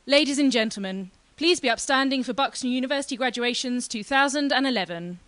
Ladies and gentlemen, please be upstanding for Buxton University Graduations 2011.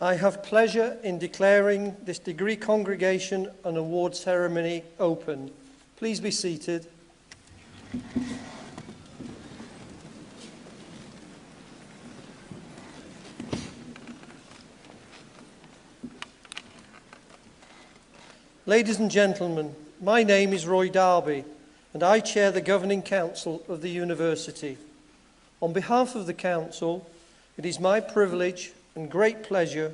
I have pleasure in declaring this degree congregation and award ceremony open. Please be seated. Ladies and gentlemen, my name is Roy Darby and I chair the Governing Council of the University. On behalf of the Council, it is my privilege and great pleasure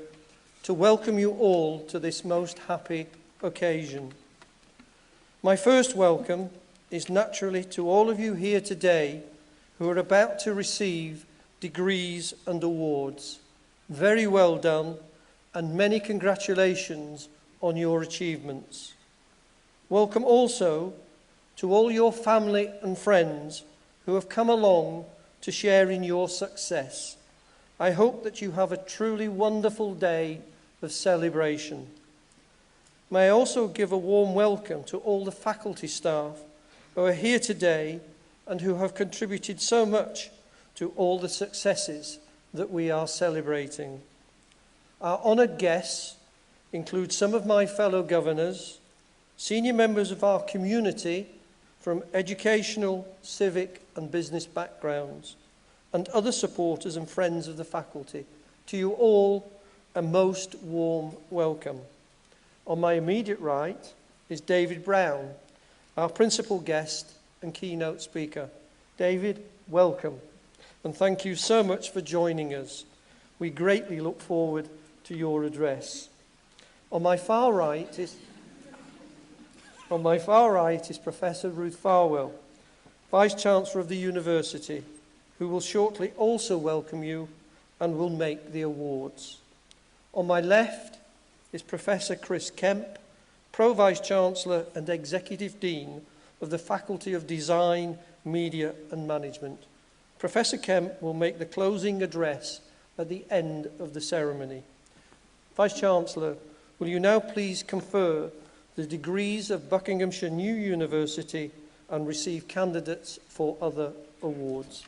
to welcome you all to this most happy occasion. My first welcome is naturally to all of you here today who are about to receive degrees and awards. Very well done and many congratulations on your achievements. Welcome also to all your family and friends who have come along to share in your success. I hope that you have a truly wonderful day of celebration. May I also give a warm welcome to all the faculty staff who are here today and who have contributed so much to all the successes that we are celebrating. Our honoured guests include some of my fellow governors, senior members of our community from educational, civic and business backgrounds, and other supporters and friends of the faculty. To you all, a most warm welcome. On my immediate right is David Brown, our principal guest and keynote speaker. David, welcome, and thank you so much for joining us. We greatly look forward to your address. On my far right is Professor Ruth Farwell, Vice-Chancellor of the University, who will shortly also welcome you and will make the awards. On my left is Professor Chris Kemp, Pro-Vice-Chancellor and Executive Dean of the Faculty of Design, Media and Management. Professor Kemp will make the closing address at the end of the ceremony. Vice-Chancellor, will you now please confer the degrees of Buckinghamshire New University and receive candidates for other awards?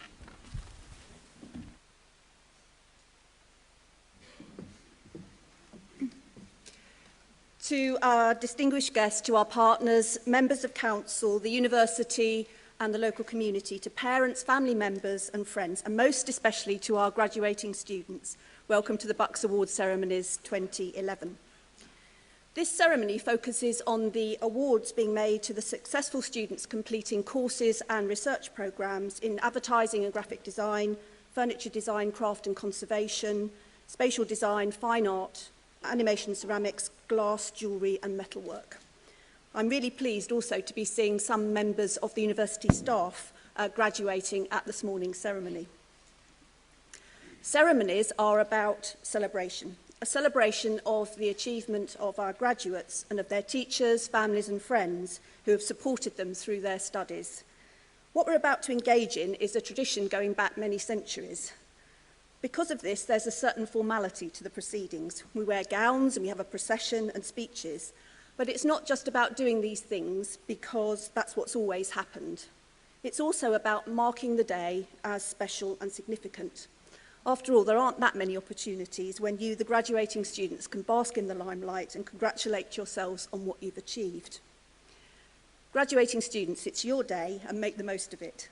To our distinguished guests, to our partners, members of council, the university and the local community, to parents, family members and friends, and most especially to our graduating students, welcome to the Bucks Awards Ceremonies 2011. This ceremony focuses on the awards being made to the successful students completing courses and research programmes in advertising and graphic design, furniture design, craft and conservation, spatial design, fine art, animation, ceramics, glass, jewellery and metalwork. I'm really pleased also to be seeing some members of the university staff graduating at this morning's ceremony. Ceremonies are about celebration, a celebration of the achievement of our graduates and of their teachers, families and friends who have supported them through their studies. What we're about to engage in is a tradition going back many centuries. Because of this, there's a certain formality to the proceedings. We wear gowns and we have a procession and speeches, but it's not just about doing these things because that's what's always happened. It's also about marking the day as special and significant. After all, there aren't that many opportunities when you, the graduating students, can bask in the limelight and congratulate yourselves on what you've achieved. Graduating students, it's your day and make the most of it.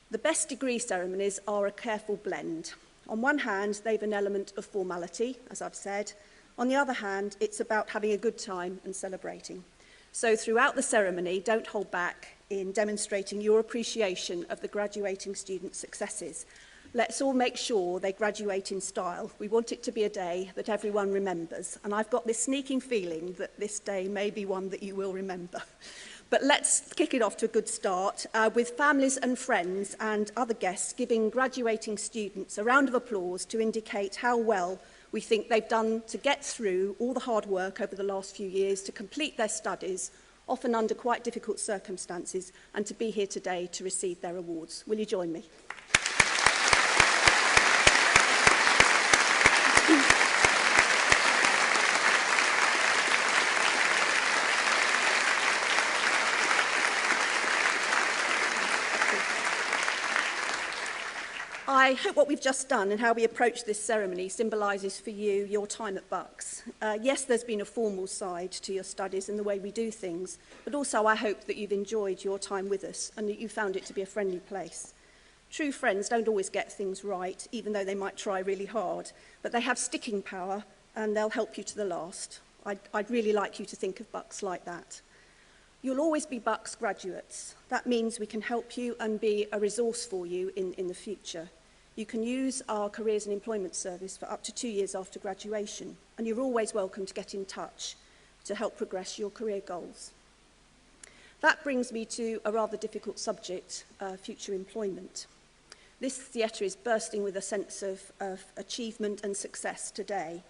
The best degree ceremonies are a careful blend. On one hand, they've an element of formality, as I've said. On the other hand, it's about having a good time and celebrating. So throughout the ceremony, don't hold back in demonstrating your appreciation of the graduating students' successes. Let's all make sure they graduate in style. We want it to be a day that everyone remembers. And I've got this sneaking feeling that this day may be one that you will remember. But let's kick it off to a good start with families and friends and other guests giving graduating students a round of applause to indicate how well we think they've done to get through all the hard work over the last few years to complete their studies, often under quite difficult circumstances, and to be here today to receive their awards. Will you join me? I hope what we've just done and how we approach this ceremony symbolises for you your time at Bucks. Yes, there's been a formal side to your studies and the way we do things, but also I hope that you've enjoyed your time with us and that you found it to be a friendly place. True friends don't always get things right, even though they might try really hard, but they have sticking power and they'll help you to the last. I'd really like you to think of Bucks like that. You'll always be Bucks graduates. That means we can help you and be a resource for you in the future. You can use our Careers and Employment Service for up to 2 years after graduation, and you're always welcome to get in touch to help progress your career goals. That brings me to a rather difficult subject, future employment. This theatre is bursting with a sense of achievement and success today.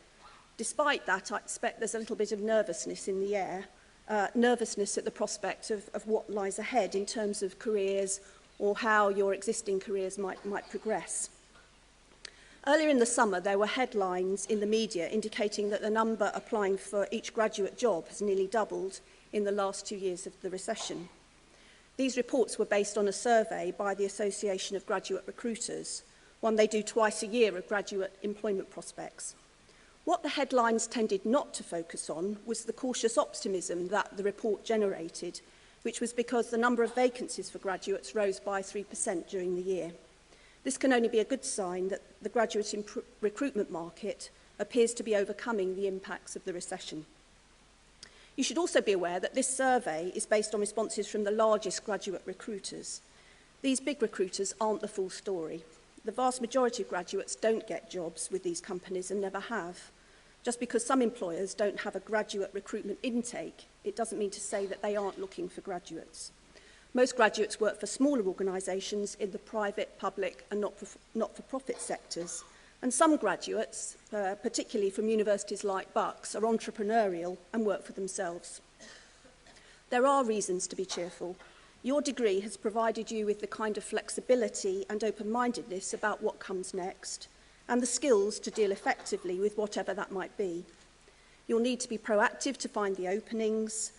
Despite that, I expect there's a little bit of nervousness in the air, nervousness at the prospect of what lies ahead in terms of careers or how your existing careers might progress. Earlier in the summer, there were headlines in the media indicating that the number applying for each graduate job has nearly doubled in the last 2 years of the recession. These reports were based on a survey by the Association of Graduate Recruiters, one they do twice a year of graduate employment prospects. What the headlines tended not to focus on was the cautious optimism that the report generated, which was because the number of vacancies for graduates rose by 3% during the year. This can only be a good sign that the graduate recruitment market appears to be overcoming the impacts of the recession. You should also be aware that this survey is based on responses from the largest graduate recruiters. These big recruiters aren't the full story. The vast majority of graduates don't get jobs with these companies and never have. Just because some employers don't have a graduate recruitment intake, it doesn't mean to say that they aren't looking for graduates. Most graduates work for smaller organisations in the private, public and not-for-profit sectors. And some graduates, particularly from universities like Bucks, are entrepreneurial and work for themselves. There are reasons to be cheerful. Your degree has provided you with the kind of flexibility and open-mindedness about what comes next, and the skills to deal effectively with whatever that might be. You'll need to be proactive to find the openings.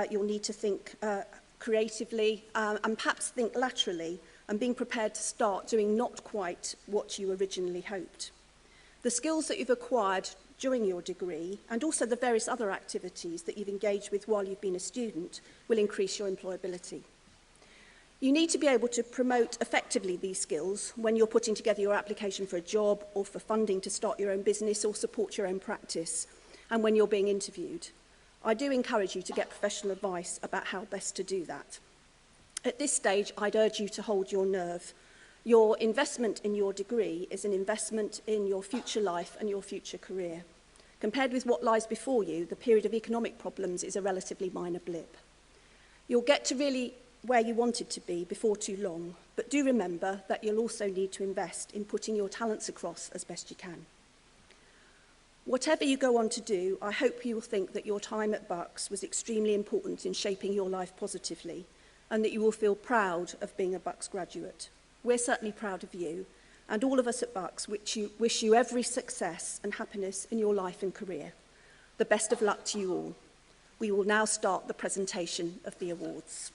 You'll need to think creatively and perhaps think laterally and being prepared to start doing not quite what you originally hoped. The skills that you've acquired during your degree and also the various other activities that you've engaged with while you've been a student will increase your employability. You need to be able to promote effectively these skills when you're putting together your application for a job or for funding to start your own business or support your own practice, and when you're being interviewed. I do encourage you to get professional advice about how best to do that. At this stage, I'd urge you to hold your nerve. Your investment in your degree is an investment in your future life and your future career. Compared with what lies before you, the period of economic problems is a relatively minor blip. You'll get to really where you wanted to be before too long, but do remember that you'll also need to invest in putting your talents across as best you can. Whatever you go on to do, I hope you will think that your time at Bucks was extremely important in shaping your life positively, and that you will feel proud of being a Bucks graduate. We're certainly proud of you, and all of us at Bucks wish you every success and happiness in your life and career. The best of luck to you all. We will now start the presentation of the awards.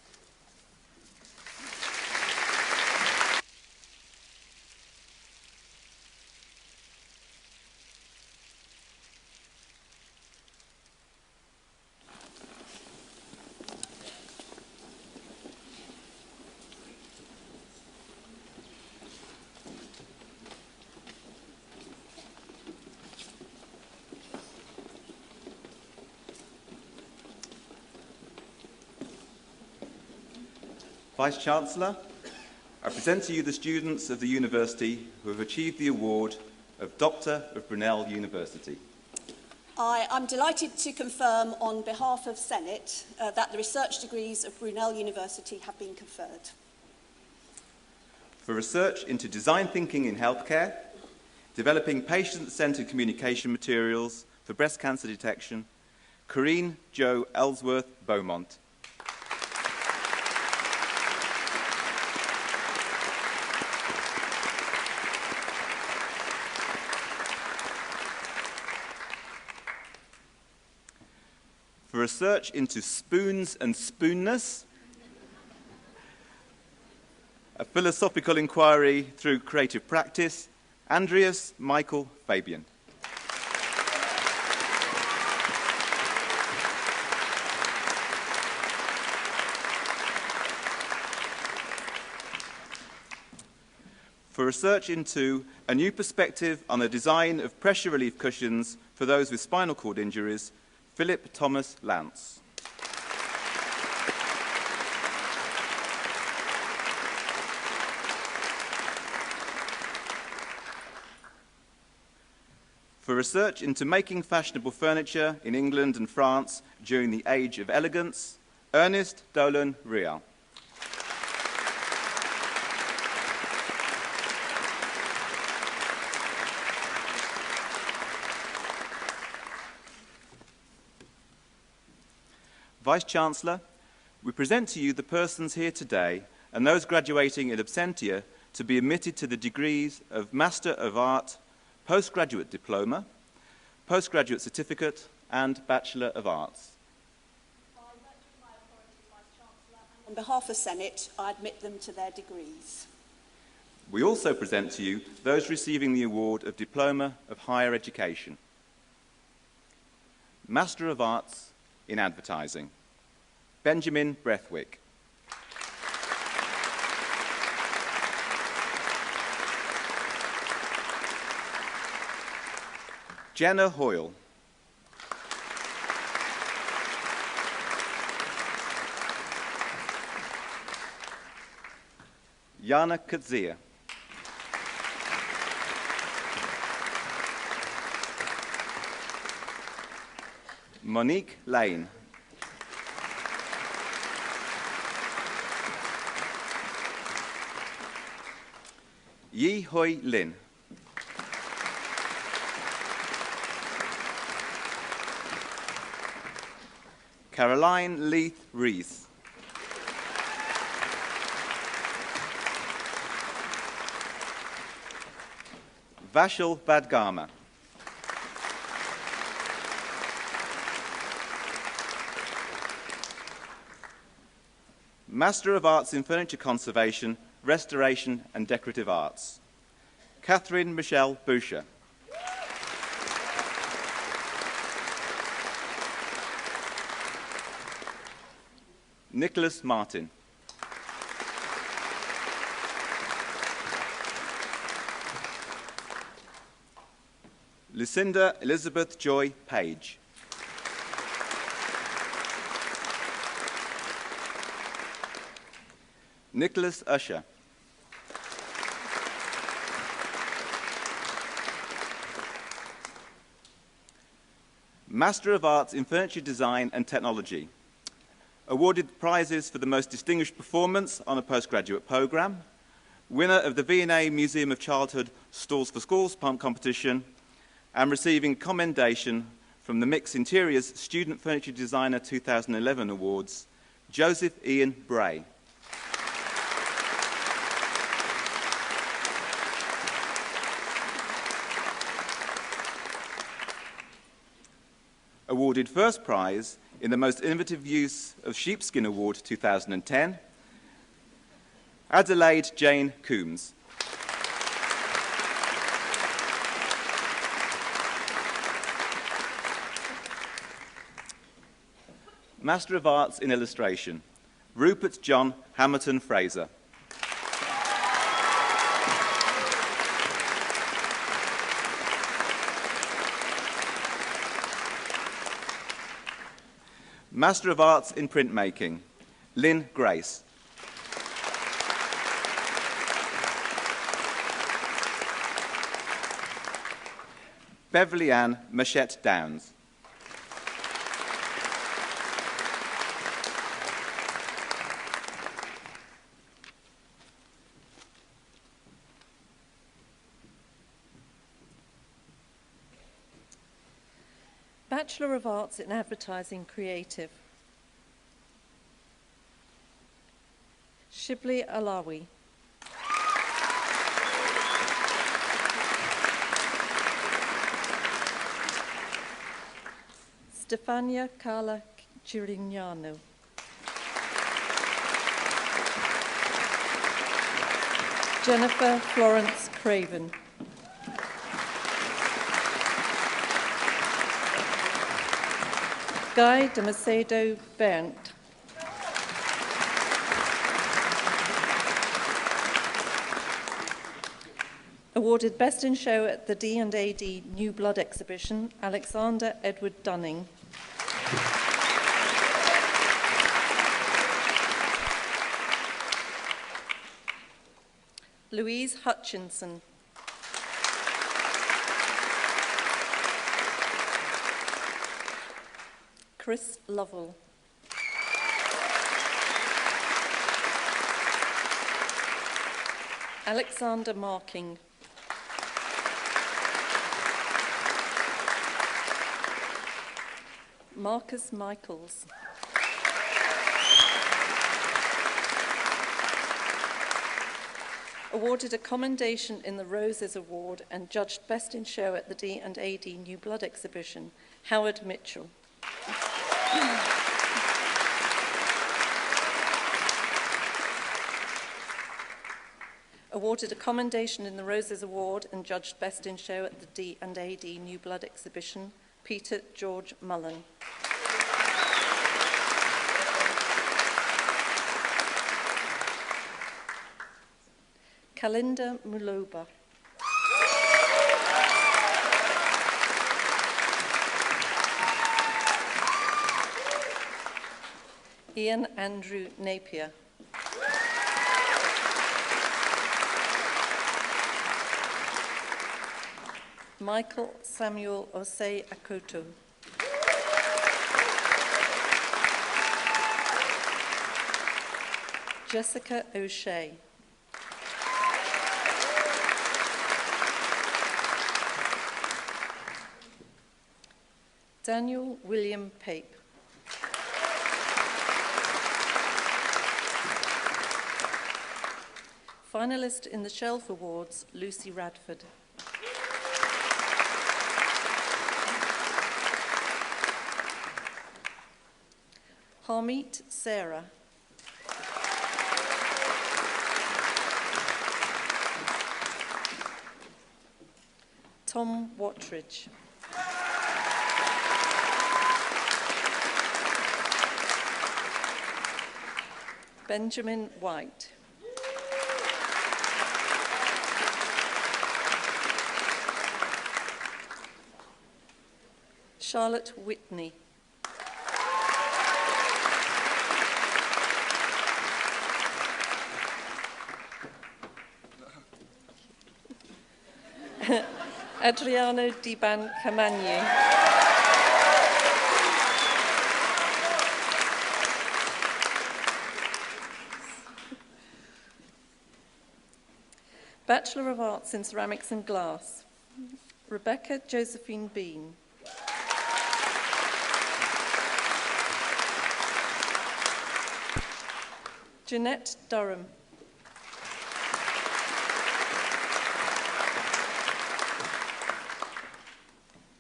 Vice-Chancellor, I present to you the students of the university who have achieved the award of Doctor of Brunel University. I am delighted to confirm on behalf of Senate that the research degrees of Brunel University have been conferred. For research into design thinking in healthcare, developing patient-centred communication materials for breast cancer detection, Corinne Jo Ellsworth Beaumont. For research into spoons and spoonness, a philosophical inquiry through creative practice, Andreas Michael Fabian. For research into a new perspective on the design of pressure relief cushions for those with spinal cord injuries, Philip Thomas Lance. For research into making fashionable furniture in England and France during the Age of Elegance, Ernest Dolan Rial. Vice-Chancellor, we present to you the persons here today and those graduating in absentia to be admitted to the degrees of Master of Art, Postgraduate Diploma, Postgraduate Certificate and Bachelor of Arts. On behalf of Senate, I admit them to their degrees. We also present to you those receiving the award of Diploma of Higher Education. Master of Arts in Advertising, Benjamin Brethwick. Jenna Hoyle. Jana Kadzia. Monique Lane. Yi Hoi Lin. Caroline Leith Rees. Vashal Vadgama. Master of Arts in Furniture Conservation, Restoration and Decorative Arts, Catherine Michelle Boucher. Nicholas Martin. Lucinda Elizabeth Joy Page. Nicholas Usher. Master of Arts in Furniture Design and Technology, awarded prizes for the most distinguished performance on a postgraduate programme, winner of the V&A Museum of Childhood Stalls for Schools competition, and receiving commendation from the Mix Interiors Student Furniture Designer 2011 Awards, Joseph Ian Bray. Awarded first prize in the Most Innovative Use of Sheepskin Award 2010, Adelaide Jane Coombs. Master of Arts in Illustration, Rupert John Hamilton Fraser. Master of Arts in Printmaking, Lynn Grace. Beverly Ann Machette Downs. Bachelor of Arts in Advertising Creative, Shibli Alawi. Stefania Carla Cirignano. Jennifer Florence Craven. Guy de Macedo Berndt. Awarded Best in Show at the D&AD New Blood exhibition, Alexander Edward Dunning. Louise Hutchinson. Chris Lovell. Alexander Marking. Marcus Michaels. Awarded a commendation in the Roses Award and judged Best in Show at the D&AD New Blood exhibition, Howard Mitchell. Awarded a commendation in the Roses Award and judged Best in Show at the D&AD New Blood exhibition, Peter George Mullen. Kalinda Muloba. Ian Andrew Napier. Michael Samuel Osei Akoto. Jessica O'Shea. Daniel William Pape. Finalist in the Shelf Awards, Lucy Radford. Harmeet Sarah. Tom Wattridge. Benjamin White. Charlotte Whitney. Adriano Di Bancamagni. Bachelor of Arts in Ceramics and Glass, Rebecca Josephine Bean. Jeanette Durham.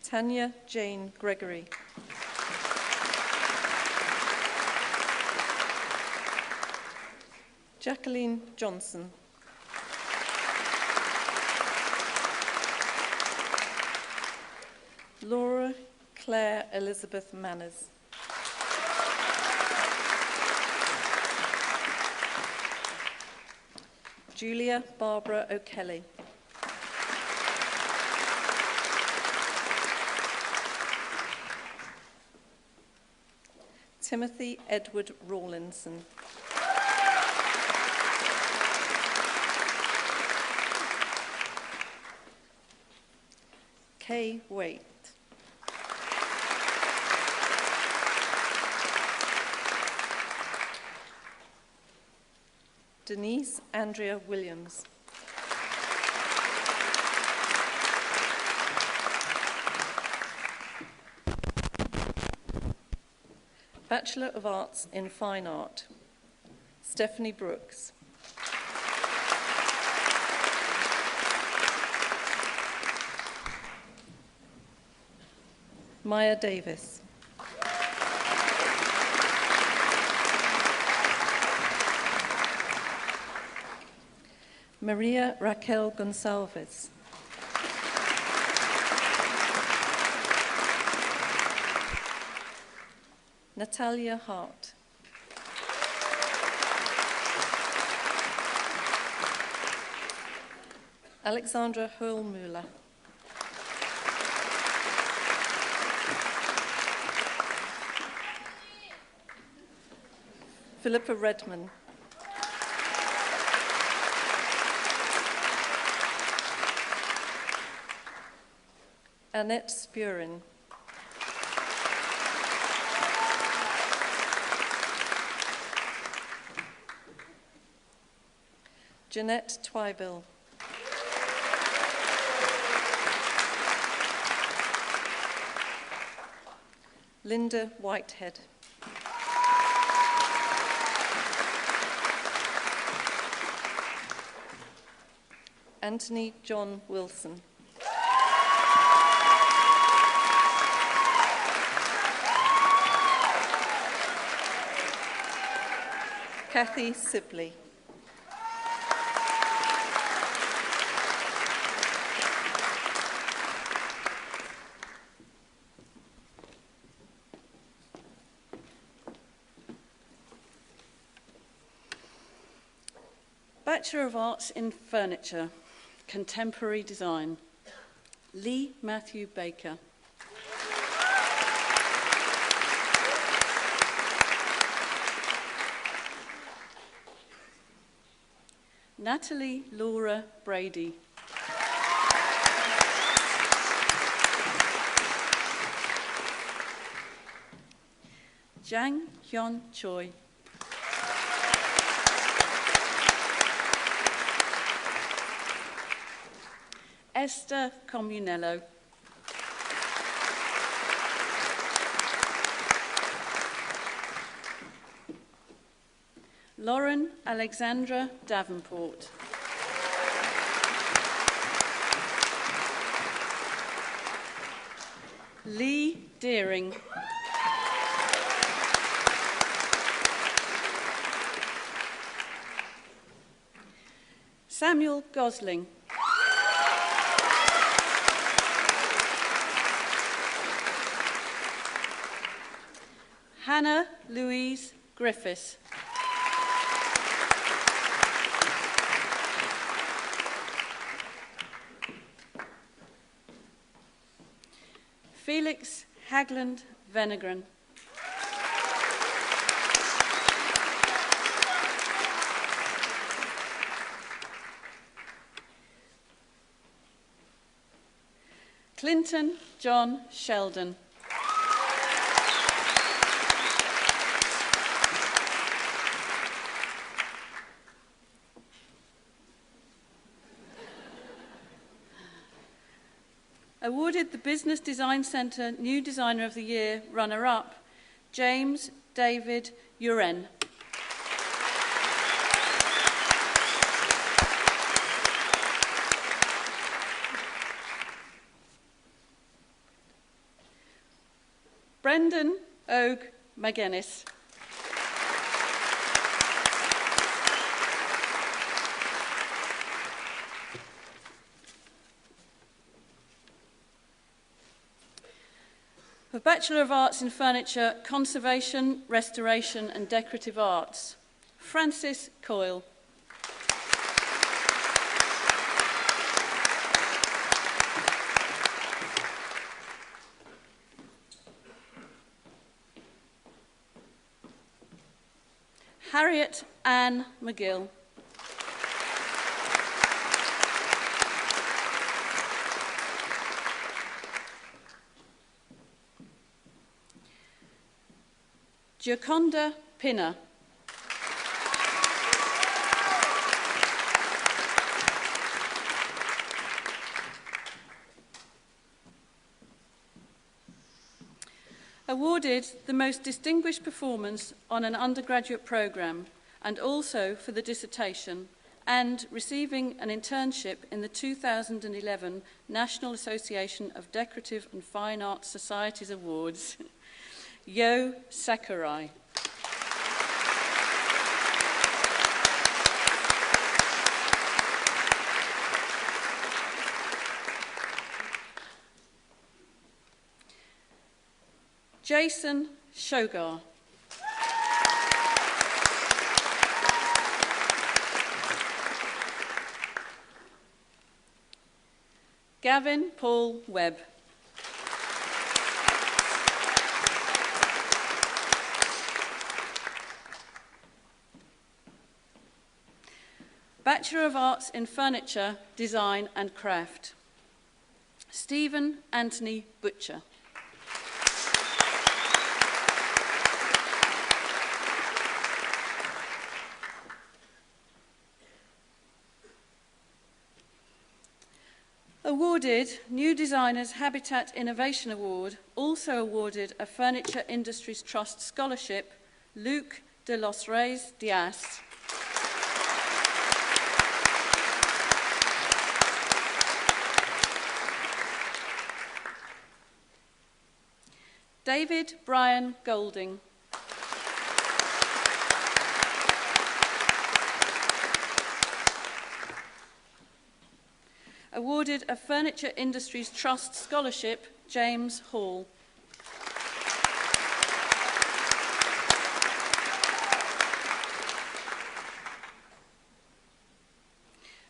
Tanya Jane Gregory. Jacqueline Johnson. Laura Claire Elizabeth Manners. Julia Barbara O'Kelly. Timothy Edward Rawlinson. Kay Waite. Denise Andrea Williams. Bachelor of Arts in Fine Art, Stephanie Brooks. Maya Davis. Maria Raquel Gonçalves. Natalia Hart. Alexandra Höhlmüller. Philippa Redman. Annette Spurin. Jeanette Twybill. Linda Whitehead. Anthony John Wilson. Kathy Sibley. Bachelor of Arts in Furniture, Contemporary Design, Lee Matthew Baker. Natalie Laura Brady. Jang Hyun Choi. Esther Comunello. Lauren Alexandra Davenport. Lee Deering. Samuel Gosling. Hannah Louise Griffiths. Felix Hagland Venegran. Clinton John Sheldon. Awarded the Business Design Centre New Designer of the Year runner-up, James David Uren. Brendan Og McGuinness. For Bachelor of Arts in Furniture, Conservation, Restoration and Decorative Arts, Francis Coyle. Harriet Ann McGill. Gioconda Pinner. Awarded the most distinguished performance on an undergraduate programme and also for the dissertation, and receiving an internship in the 2011 National Association of Decorative and Fine Arts Societies Awards, Yo Sakurai. Jason Shogar. Gavin Paul Webb. Bachelor of Arts in Furniture, Design and Craft, Stephen Anthony Butcher. Awarded New Designers Habitat Innovation Award, also awarded a Furniture Industries Trust Scholarship, Luke de los Reyes Diaz. David Brian Golding. Awarded a Furniture Industries Trust Scholarship, James Hall.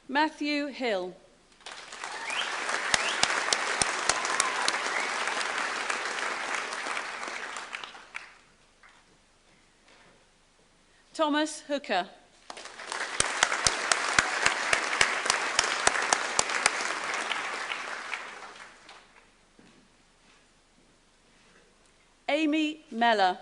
Matthew Hill. Thomas Hooker. Amy Meller.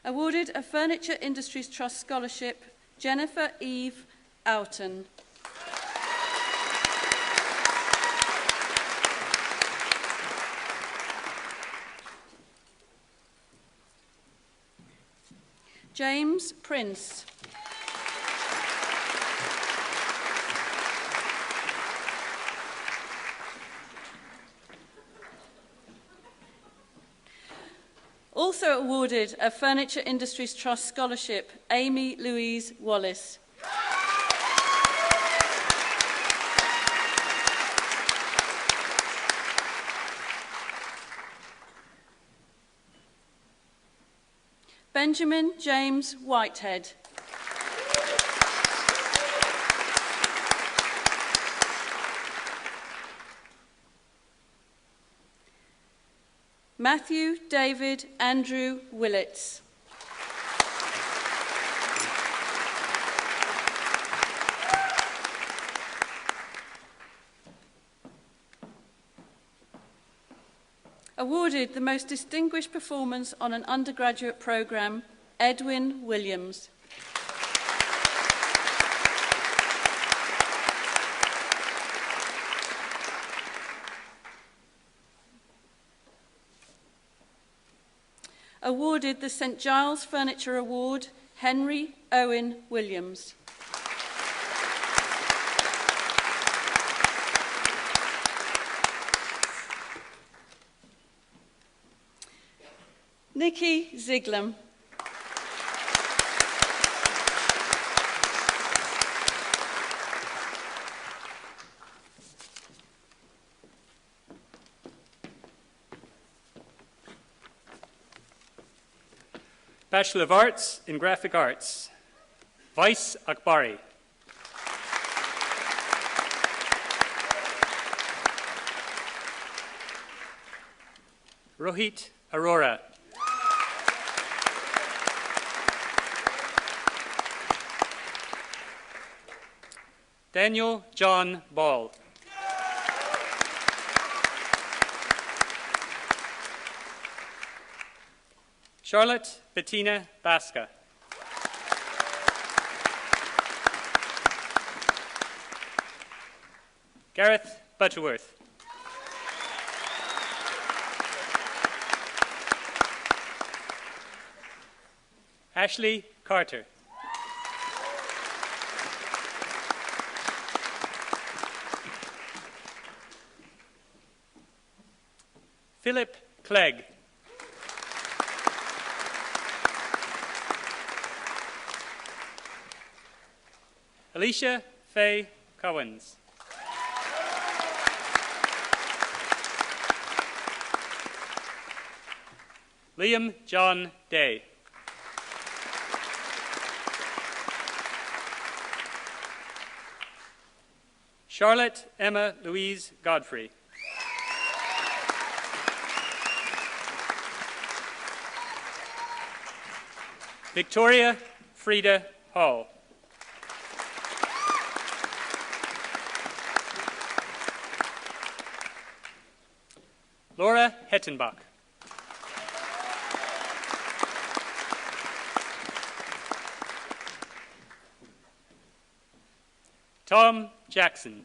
Awarded a Furniture Industries Trust Scholarship, Jennifer Eve Oughton. James Prince. Also awarded a Furniture Industries Trust Scholarship, Amy Louise Wallace. Benjamin James Whitehead. Matthew David Andrew Willits. Awarded the most distinguished performance on an undergraduate programme, Edwin Williams. Awarded the St Giles Furniture Award, Henry Owen Williams. Nikki Ziegler. Bachelor of Arts in Graphic Arts, Vais Akbari. Rohit Arora. Daniel John Ball. Charlotte Bettina Basca. Gareth Butterworth. Ashley Carter. Philip Clegg. Alicia Faye Cowens. Liam John Day. Charlotte Emma Louise Godfrey. Victoria Frida Hall. Laura Hettenbach. Tom Jackson.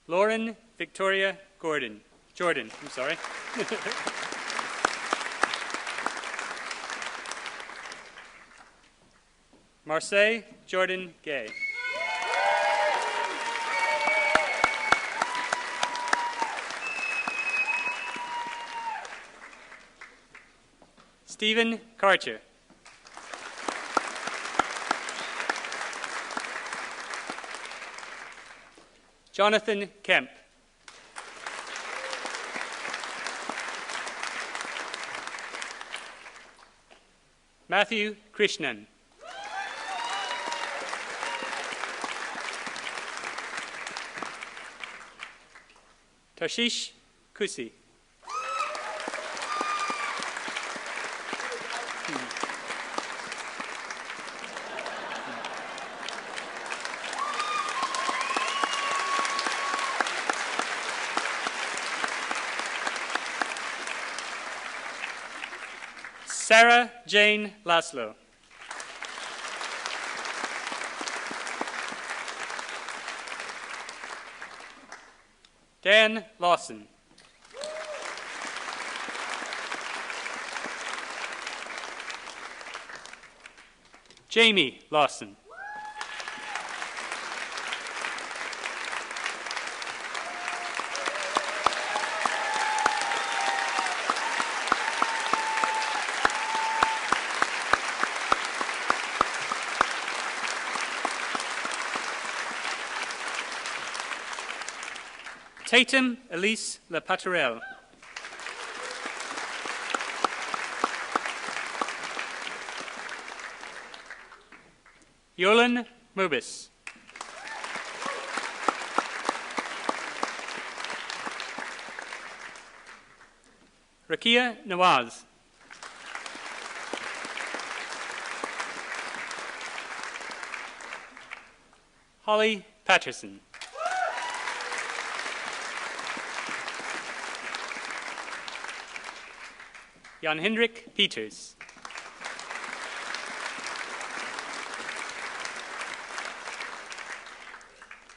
Lauren Victoria Jordan, I'm sorry. Marseille Jordan Gay. Stephen Karcher. Jonathan Kemp. Matthew Krishnan. Tashish Kusi. Sarah Jane Laszlo. Dan Lawson. Jamie Lawson. Tatum Elise Lepaturel. Yolan Mubis. Rakia Nawaz. Holly Patterson. Jan-Hendrik Peters.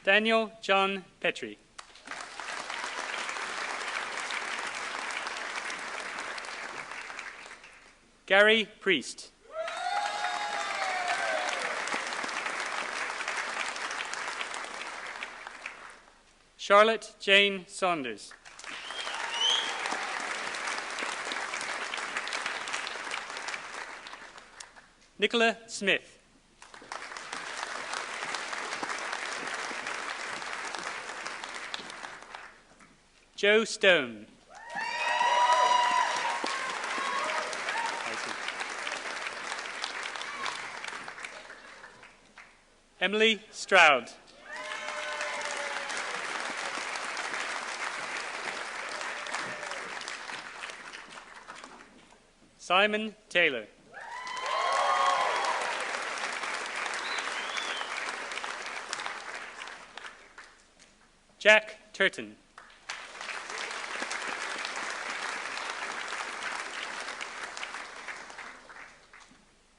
Daniel John Petrie. Gary Priest. Charlotte Jane Saunders. Nicola Smith. Joe Stone. Emily Stroud. Simon Taylor. Jack Turton.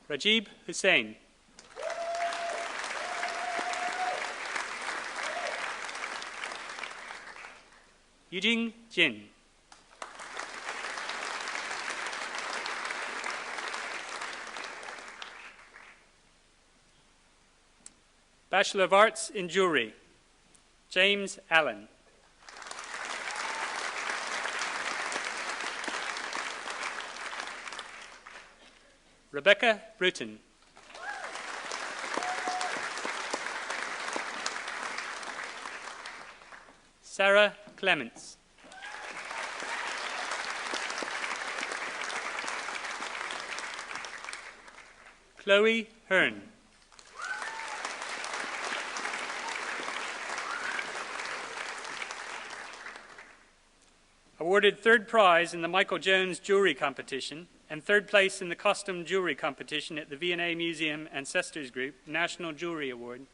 Rajib Hussain. Yujing Jin. Bachelor of Arts in Jewelry, James Allen. Rebecca Bruton. Sarah Clements. Chloe Hearn. Awarded third prize in the Michael Jones Jewelry Competition and third place in the Costume Jewelry Competition at the V&A Museum Ancestors Group National Jewelry Award,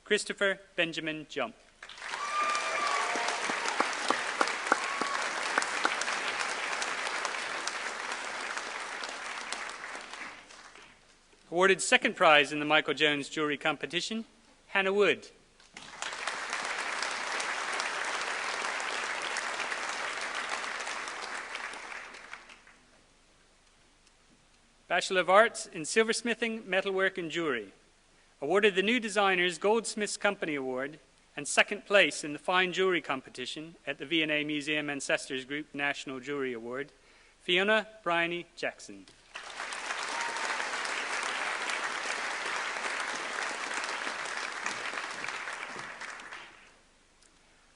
Christopher Benjamin Jump. Awarded second prize in the Michael Jones Jewelry Competition, Hannah Wood. Bachelor of Arts in Silversmithing, Metalwork and Jewelry. Awarded the New Designers Goldsmiths Company Award and second place in the Fine Jewelry Competition at the V&A Museum Ancestors Group National Jewelry Award, Fiona Bryony Jackson.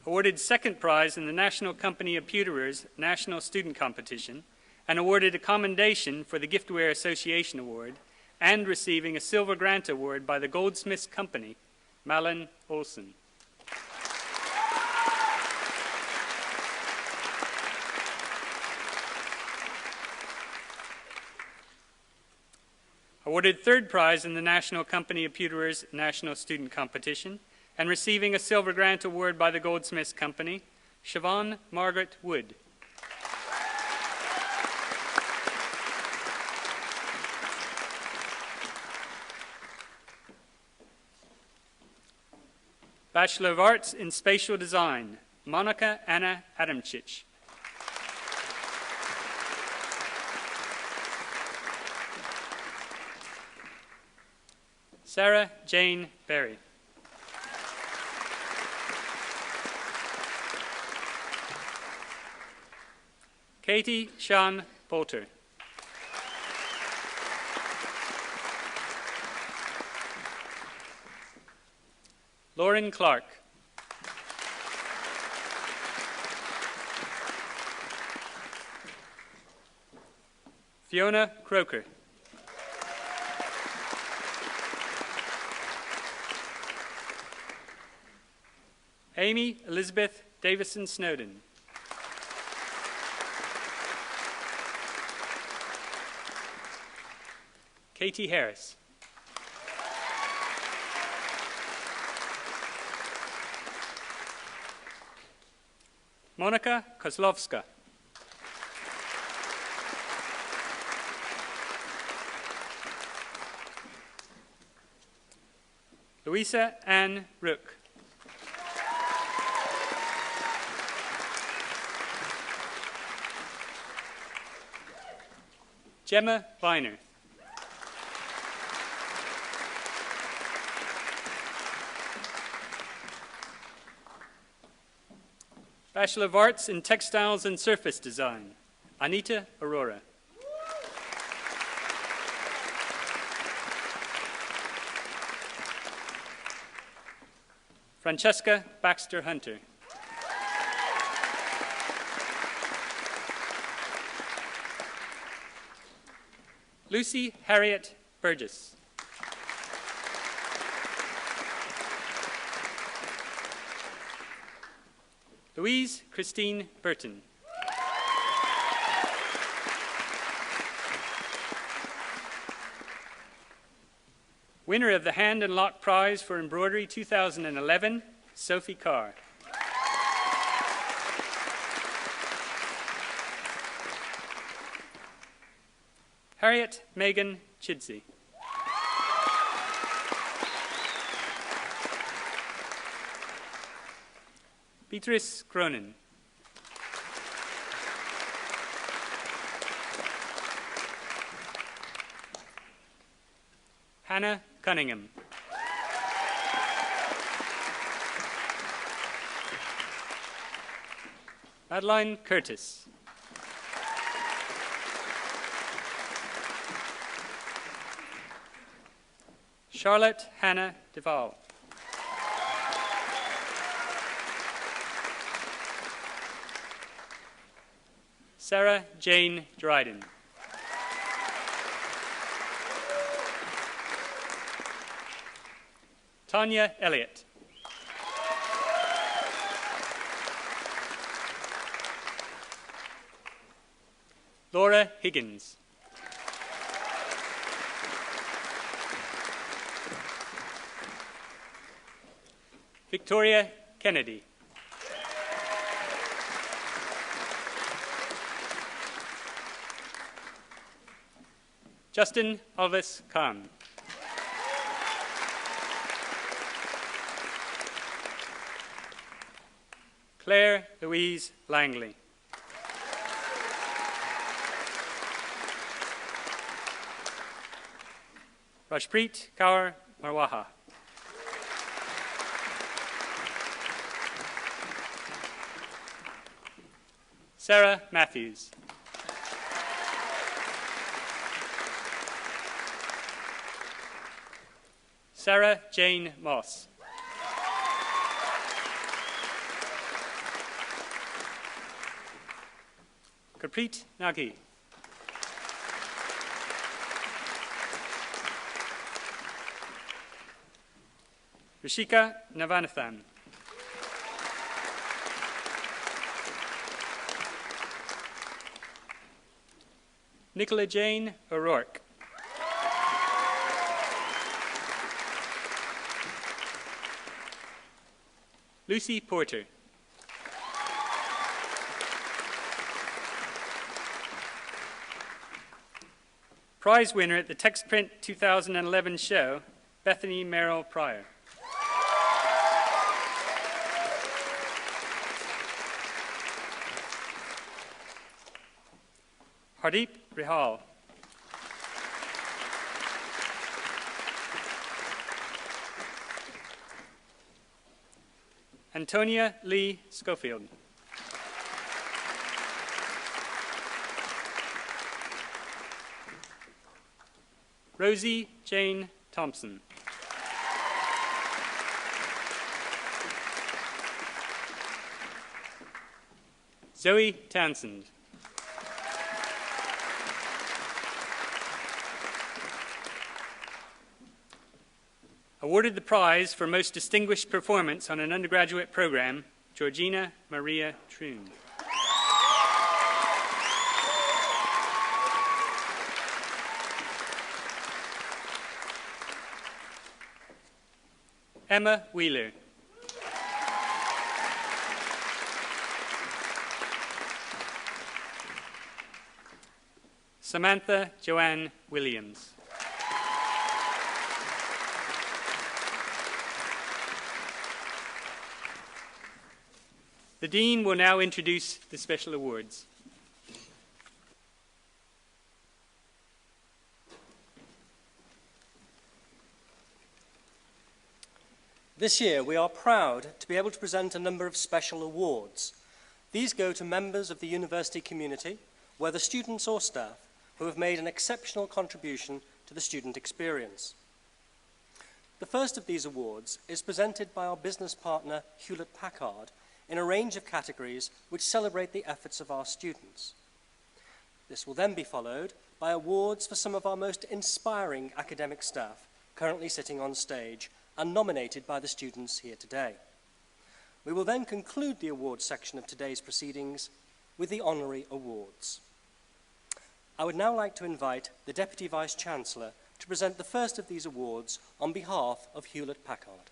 Awarded second prize in the National Company of Pewterers National Student Competition and awarded a commendation for the Giftware Association Award and receiving a Silver Grant Award by the Goldsmiths Company, Malin Olson. Awarded third prize in the National Company of Pewterers National Student Competition and receiving a Silver Grant Award by the Goldsmiths Company, Siobhan Margaret Wood. Bachelor of Arts in Spatial Design, Monica Anna Adamchich. Sarah Jane Berry. Katie Sean Bolter. Lauren Clark. Fiona Croker. Amy Elizabeth Davison Snowden. Katie Harris. Monica Kozlowska. Louisa Ann Rook. Gemma Viner. Bachelor of Arts in Textiles and Surface Design, Anita Aurora. Francesca Baxter Hunter. Lucy Harriet Burgess. Louise Christine Burton. Winner of the Hand and Lock Prize for Embroidery 2011, Sophie Carr. Harriet Megan Chidsey. Beatrice Cronin. Hannah Cunningham. Madeline Curtis. Charlotte Hannah Duvall. Sarah Jane Dryden. Tanya Elliott. Laura Higgins. Victoria Kennedy. Justin Alvis Khan. Claire Louise Langley. Rajpreet Kaur Marwaha. Sarah Matthews. Sarah Jane Moss. Gurpreet Nagi. Rishika Navanathan. Nicola Jane O'Rourke. Lucy Porter. Prize winner at the TextPrint 2011 show, Bethany Merrill Pryor. Hardeep Rihal. Antonia Lee Schofield. Rosie Jane Thompson. Zoe Townsend. Awarded the prize for Most Distinguished Performance on an Undergraduate Program, Georgina Maria Troon. Emma Wheeler. Samantha Joanne Williams. The Dean will now introduce the special awards. This year, we are proud to be able to present a number of special awards. These go to members of the university community, whether students or staff, who have made an exceptional contribution to the student experience. The first of these awards is presented by our business partner, Hewlett-Packard, in a range of categories which celebrate the efforts of our students. This will then be followed by awards for some of our most inspiring academic staff, currently sitting on stage and nominated by the students here today. We will then conclude the awards section of today's proceedings with the honorary awards. I would now like to invite the Deputy Vice-Chancellor to present the first of these awards on behalf of Hewlett-Packard.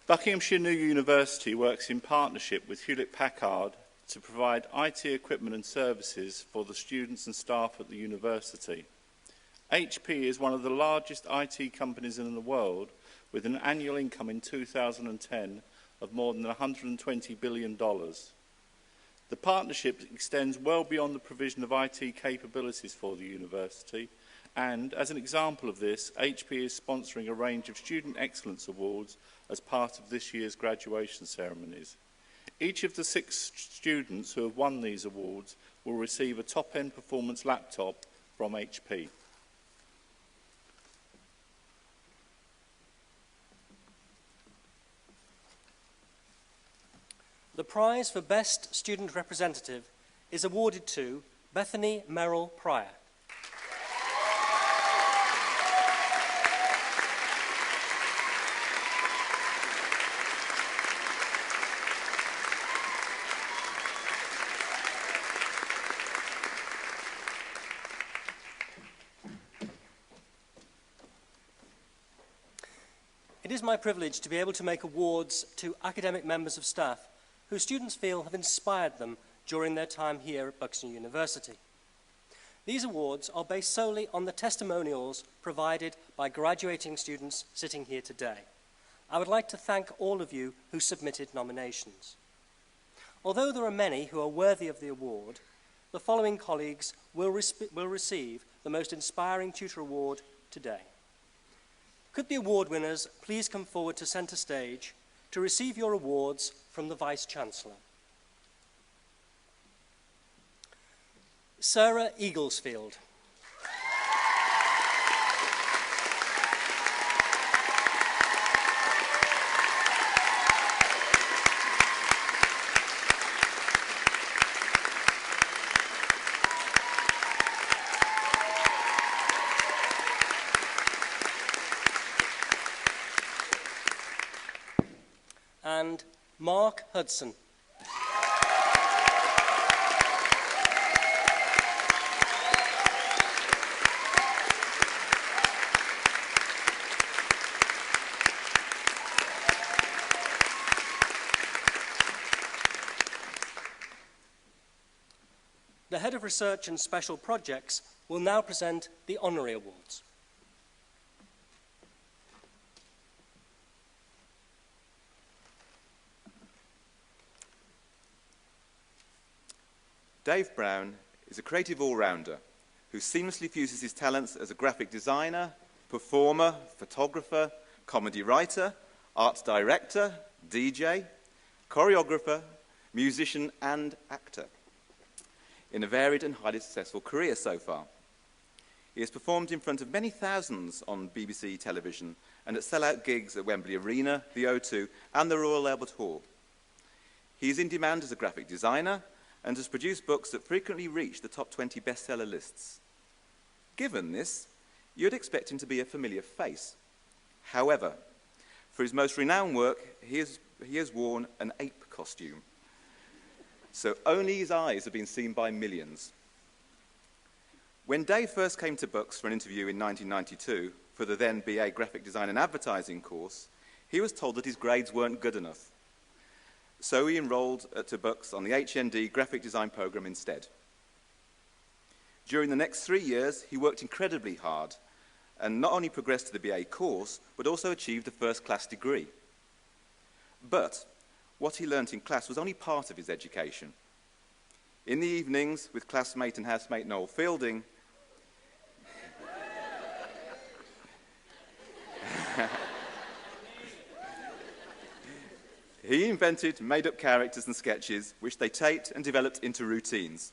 Buckinghamshire New University works in partnership with Hewlett-Packard to provide IT equipment and services for the students and staff at the university. HP is one of the largest IT companies in the world, with an annual income in 2010 of more than $120 billion. The partnership extends well beyond the provision of IT capabilities for the university, and as an example of this, HP is sponsoring a range of Student Excellence Awards as part of this year's graduation ceremonies. Each of the 6 students who have won these awards will receive a top-end performance laptop from HP. The prize for Best Student Representative is awarded to Bethany Merrill Pryor. It is my privilege to be able to make awards to academic members of staff who students feel have inspired them during their time here at Buxton University. These awards are based solely on the testimonials provided by graduating students sitting here today. I would like to thank all of you who submitted nominations. Although there are many who are worthy of the award, the following colleagues will receive the Most Inspiring Tutor Award today. Could the award winners please come forward to centre stage to receive your awards from the Vice-Chancellor. Sarah Eaglesfield. And Mark Hudson. The Head of Research and Special Projects will now present the Honorary Awards. Dave Brown is a creative all-rounder who seamlessly fuses his talents as a graphic designer, performer, photographer, comedy writer, art director, DJ, choreographer, musician and actor in a varied and highly successful career so far. He has performed in front of many thousands on BBC television and at sell-out gigs at Wembley Arena, the O2 and the Royal Albert Hall. He is in demand as a graphic designer and has produced books that frequently reach the top 20 bestseller lists. Given this, you'd expect him to be a familiar face. However, for his most renowned work, he has worn an ape costume. So only his eyes have been seen by millions. When Dave first came to Bucks for an interview in 1992 for the then BA Graphic Design and Advertising course, he was told that his grades weren't good enough. So he enrolled to Bucks on the HND graphic design program instead. During the next 3 years, he worked incredibly hard and not only progressed to the BA course, but also achieved a first-class degree. But what he learnt in class was only part of his education. In the evenings, with classmate and housemate Noel Fielding, he invented made-up characters and sketches, which they taped and developed into routines.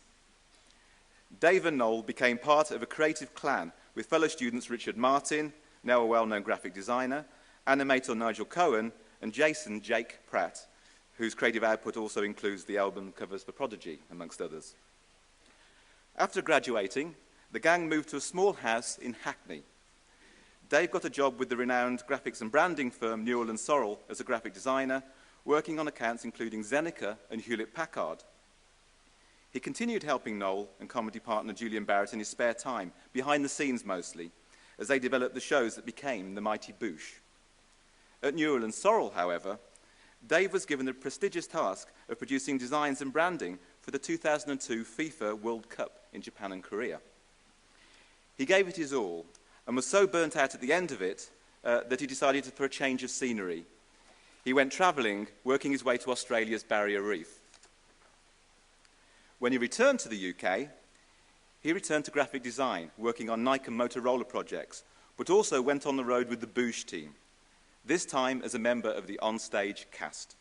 Dave and Noel became part of a creative clan with fellow students Richard Martin, now a well-known graphic designer, animator Nigel Cohen, and Jason Jake Pratt, whose creative output also includes the album covers for Prodigy, amongst others. After graduating, the gang moved to a small house in Hackney. Dave got a job with the renowned graphics and branding firm Newell & Sorrell as a graphic designer, working on accounts including Zeneca and Hewlett-Packard. He continued helping Noel and comedy partner Julian Barrett in his spare time, behind the scenes mostly, as they developed the shows that became The Mighty Boosh. At Newell & Sorrell, however, Dave was given the prestigious task of producing designs and branding for the 2002 FIFA World Cup in Japan and Korea. He gave it his all and was so burnt out at the end of it that he decided for a change of scenery. He went travelling, working his way to Australia's Barrier Reef. When he returned to the UK, he returned to graphic design, working on Nike and Motorola projects, but also went on the road with the Boosh team, this time as a member of the onstage cast.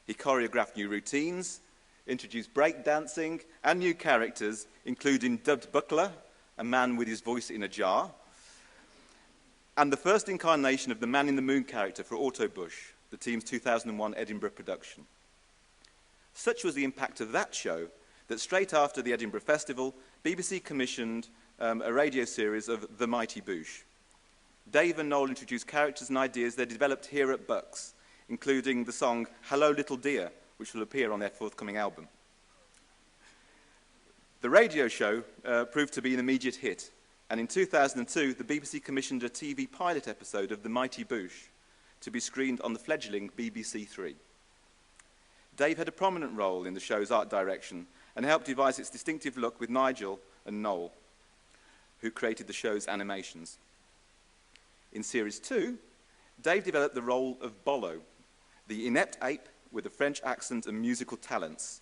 He choreographed new routines, introduced breakdancing and new characters, including Dubbed Buckler, a man with his voice in a jar, and the first incarnation of the Man in the Moon character for Autobush, the team's 2001 Edinburgh production. Such was the impact of that show that straight after the Edinburgh Festival, BBC commissioned a radio series of The Mighty Boosh. Dave and Noel introduced characters and ideas they developed here at Bucks, including the song Hello Little Dear, which will appear on their forthcoming album. The radio show proved to be an immediate hit, and in 2002, the BBC commissioned a TV pilot episode of The Mighty Boosh to be screened on the fledgling BBC Three. Dave had a prominent role in the show's art direction and helped devise its distinctive look with Nigel and Noel, who created the show's animations. In Series 2, Dave developed the role of Bolo, the inept ape with a French accent and musical talents.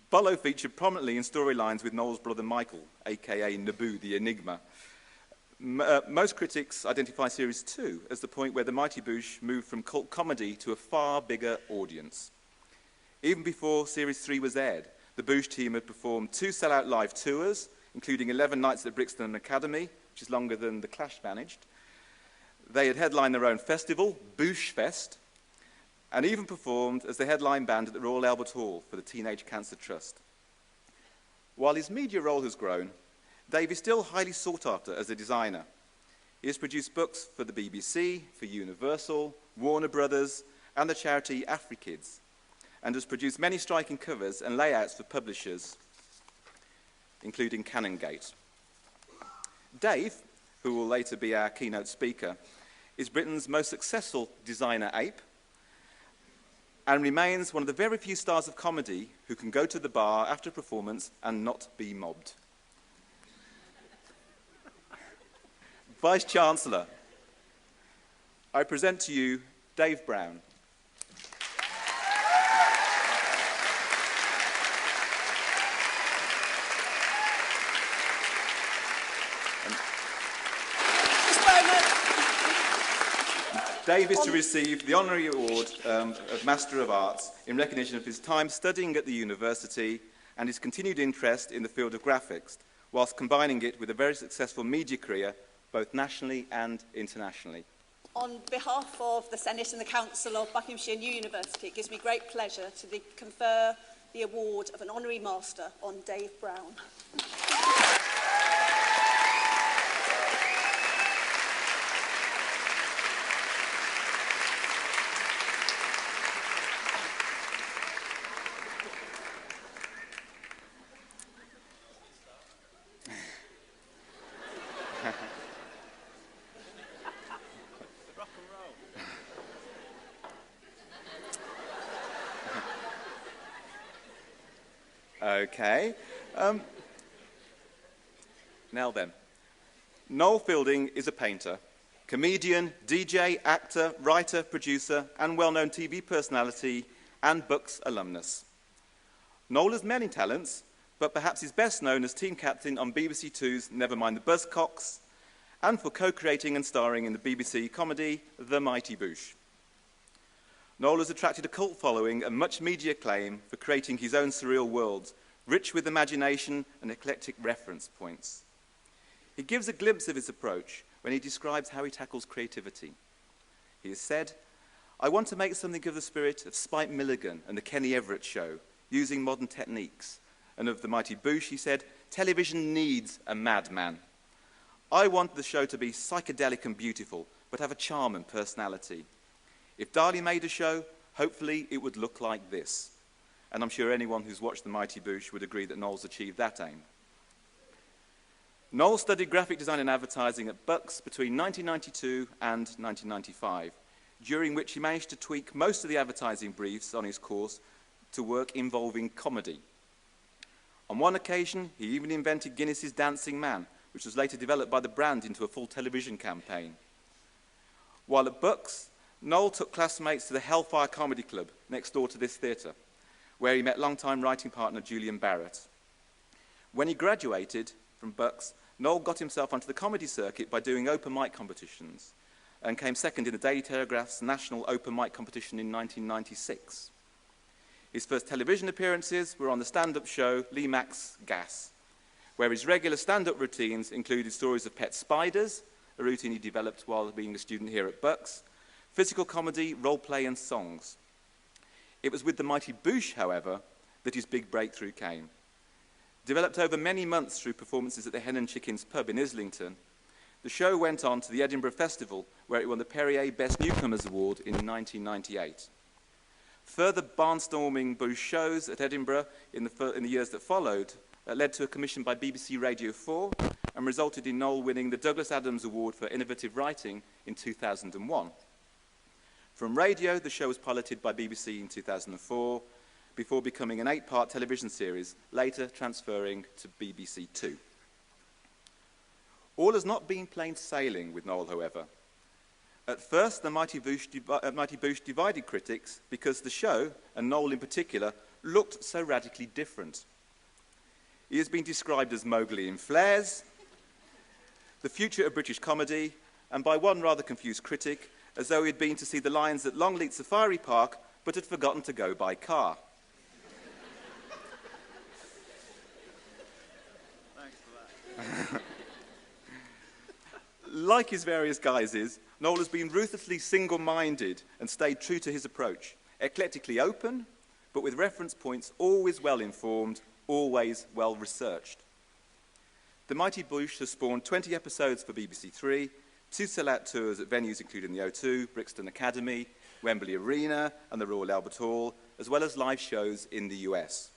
Bolo featured prominently in storylines with Noel's brother Michael, aka Naboo the Enigma. Most critics identify Series 2 as the point where the Mighty Boosh moved from cult comedy to a far bigger audience. Even before Series 3 was aired, the Boosh team had performed 2 sellout live tours, including 11 nights at Brixton Academy, which is longer than The Clash managed. They had headlined their own festival, Boosh Fest, and even performed as the headline band at the Royal Albert Hall for the Teenage Cancer Trust. While his media role has grown, Dave is still highly sought after as a designer. He has produced books for the BBC, for Universal, Warner Brothers, and the charity AfriKids, and has produced many striking covers and layouts for publishers, including Canongate. Dave, who will later be our keynote speaker, is Britain's most successful designer ape and remains one of the very few stars of comedy who can go to the bar after a performance and not be mobbed. Vice-Chancellor, I present to you Dave Brown. Dave is to receive the honorary award of Master of Arts in recognition of his time studying at the university and his continued interest in the field of graphics, whilst combining it with a very successful media career, both nationally and internationally. On behalf of the Senate and the Council of Buckinghamshire New University, it gives me great pleasure to confer the award of an honorary master on Dave Brown. Okay. Now then, Noel Fielding is a painter, comedian, DJ, actor, writer, producer, and well-known TV personality and Bucks alumnus. Noel has many talents, but perhaps is best known as team captain on BBC Two's Never Mind the Buzzcocks, and for co-creating and starring in the BBC comedy The Mighty Boosh. Noel has attracted a cult following and much media acclaim for creating his own surreal worlds, rich with imagination and eclectic reference points. He gives a glimpse of his approach when he describes how he tackles creativity. He has said, "I want to make something of the spirit of Spike Milligan and the Kenny Everett Show, using modern techniques." And of The Mighty Boosh, he said, "Television needs a madman. I want the show to be psychedelic and beautiful, but have a charm and personality. If Dali made a show, hopefully it would look like this." And I'm sure anyone who's watched The Mighty Boosh would agree that Noel's achieved that aim. Noel studied graphic design and advertising at Bucks between 1992 and 1995, during which he managed to tweak most of the advertising briefs on his course to work involving comedy. On one occasion, he even invented Guinness's Dancing Man, which was later developed by the brand into a full television campaign. While at Bucks, Noel took classmates to the Hellfire Comedy Club next door to this theatre, where he met longtime writing partner Julian Barrett. When he graduated from Bucks, Noel got himself onto the comedy circuit by doing open mic competitions and came second in the Daily Telegraph's national open mic competition in 1996. His first television appearances were on the stand-up show Lee Mack's Gas, where his regular stand-up routines included stories of pet spiders, a routine he developed while being a student here at Bucks, physical comedy, role play, and songs. It was with The Mighty Boosh, however, that his big breakthrough came. Developed over many months through performances at the Hen and Chickens pub in Islington, the show went on to the Edinburgh Festival, where it won the Perrier Best Newcomers Award in 1998. Further barnstorming Boosh shows at Edinburgh in the years that followed led to a commission by BBC Radio 4 and resulted in Noel winning the Douglas Adams Award for Innovative Writing in 2001. From radio, the show was piloted by BBC in 2004, before becoming an 8-part television series, later transferring to BBC Two. All has not been plain sailing with Noel, however. At first, The Mighty Boosh divided critics because the show, and Noel in particular, looked so radically different. He has been described as Mowgli in flares, the future of British comedy, and by one rather confused critic, as though he had been to see the lions at Longleat Safari Park, but had forgotten to go by car. Like his various guises, Noel has been ruthlessly single-minded and stayed true to his approach, eclectically open, but with reference points always well-informed, always well-researched. The Mighty Boosh has spawned 20 episodes for BBC Three, 2 sell-out tours at venues including the O2, Brixton Academy, Wembley Arena, and the Royal Albert Hall, as well as live shows in the US.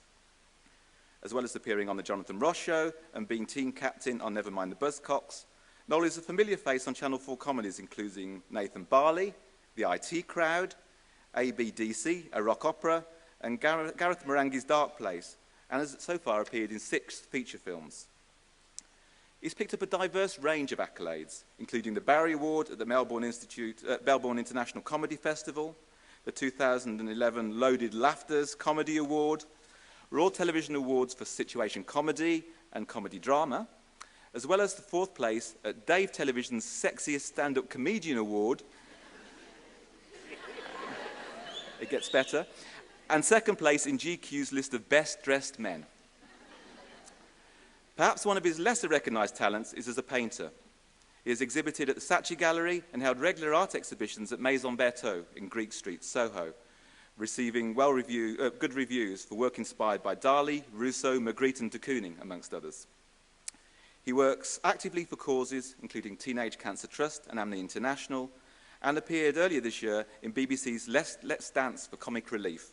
As well as appearing on The Jonathan Ross Show and being team captain on Never Mind the Buzzcocks, Noel is a familiar face on Channel 4 comedies including Nathan Barley, The IT Crowd, ABDC, a rock opera, and Gareth Marenghi's Dark Place, and has so far appeared in 6 feature films. He's picked up a diverse range of accolades, including the Barry Award at the Melbourne International Comedy Festival, the 2011 Loaded Laughters Comedy Award, Royal Television Awards for Situation Comedy and Comedy Drama, as well as the 4th place at Dave Television's Sexiest Stand-Up Comedian Award. It gets better. And 2nd place in GQ's list of Best Dressed Men. Perhaps one of his lesser recognised talents is as a painter. He has exhibited at the Saatchi Gallery and held regular art exhibitions at Maison Berthaud in Greek Street, Soho, receiving good reviews for work inspired by Dali, Rousseau, Magritte and de Kooning, amongst others. He works actively for causes including Teenage Cancer Trust and Amnesty International, and appeared earlier this year in BBC's Let's Dance for Comic Relief,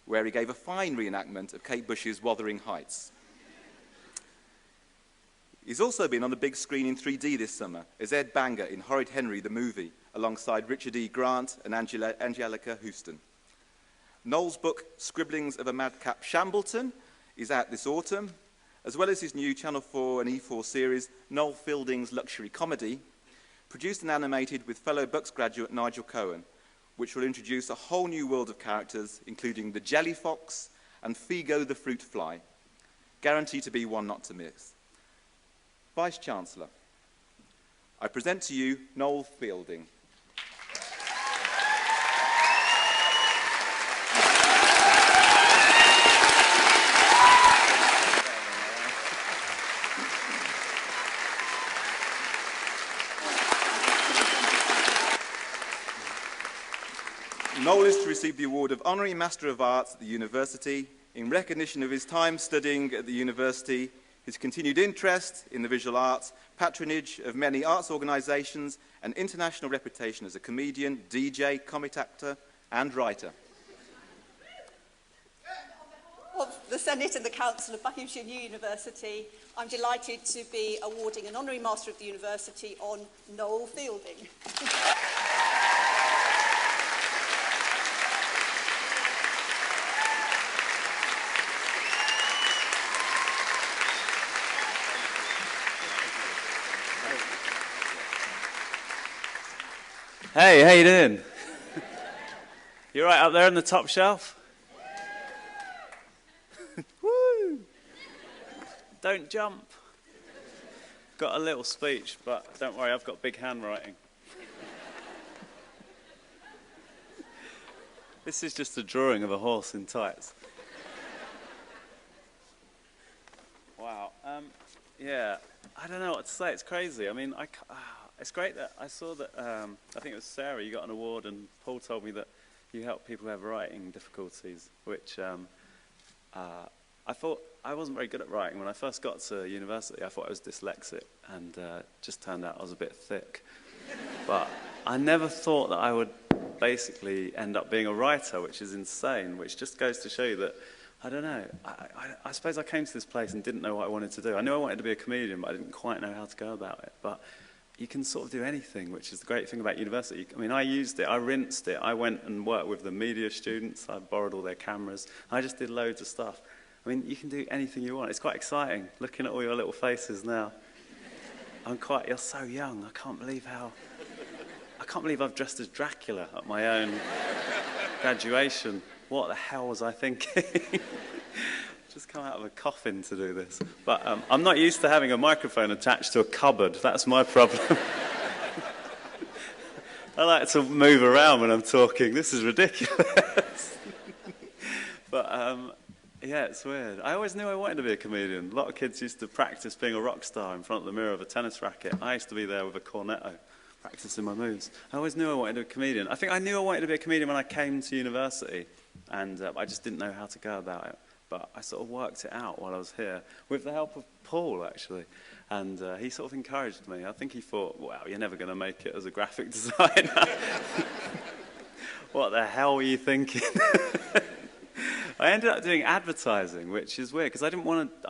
where he gave a fine reenactment of Kate Bush's Wuthering Heights. He's also been on the big screen in 3D this summer as Ed Banger in Horrid Henry the Movie, alongside Richard E. Grant and Angelica Houston. Noel's book, Scribblings of a Madcap Shambleton, is out this autumn, as well as his new Channel 4 and E4 series, Noel Fielding's Luxury Comedy, produced and animated with fellow Bucks graduate Nigel Cohen, which will introduce a whole new world of characters, including the Jelly Fox and Figo the Fruit Fly, guaranteed to be one not to miss. Vice-Chancellor, I present to you Noel Fielding. Noel is to receive the award of Honorary Master of Arts at the University in recognition of his time studying at the University, his continued interest in the visual arts, patronage of many arts organisations, and international reputation as a comedian, DJ, comic actor, and writer. Of the Senate and the Council of Buckinghamshire New University, I'm delighted to be awarding an Honorary Master of the University on Noel Fielding. Hey, how you doing? You right up there on the top shelf? Woo! Don't jump. Got a little speech, but don't worry, I've got big handwriting. This is just a drawing of a horse in tights. Wow. Yeah, I don't know what to say. It's crazy. I mean, it's great that I saw that, I think it was Sarah, you got an award, and Paul told me that you help people who have writing difficulties, which I thought I wasn't very good at writing. When I first got to university, I thought I was dyslexic, and just turned out I was a bit thick. But I never thought that I would basically end up being a writer, which is insane, which just goes to show you that, I don't know, I suppose I came to this place and didn't know what I wanted to do. I knew I wanted to be a comedian, but I didn't quite know how to go about it. But you can sort of do anything, which is the great thing about university. I mean, I used it, I rinsed it, I went and worked with the media students, I borrowed all their cameras, I just did loads of stuff. I mean, you can do anything you want. It's quite exciting, looking at all your little faces now. You're so young, I can't believe I've dressed as Dracula at my own graduation. What the hell was I thinking? Just come out of a coffin to do this. But I'm not used to having a microphone attached to a cupboard. That's my problem. I like to move around when I'm talking. This is ridiculous. But yeah, it's weird. I always knew I wanted to be a comedian. A lot of kids used to practice being a rock star in front of the mirror of a tennis racket. I used to be there with a cornetto, practicing my moves. I always knew I wanted to be a comedian. I think I knew I wanted to be a comedian when I came to university, and I just didn't know how to go about it. But I sort of worked it out while I was here, with the help of Paul, actually. And he sort of encouraged me. I think he thought, well, you're never going to make it as a graphic designer. What the hell were you thinking? I ended up doing advertising, which is weird, because I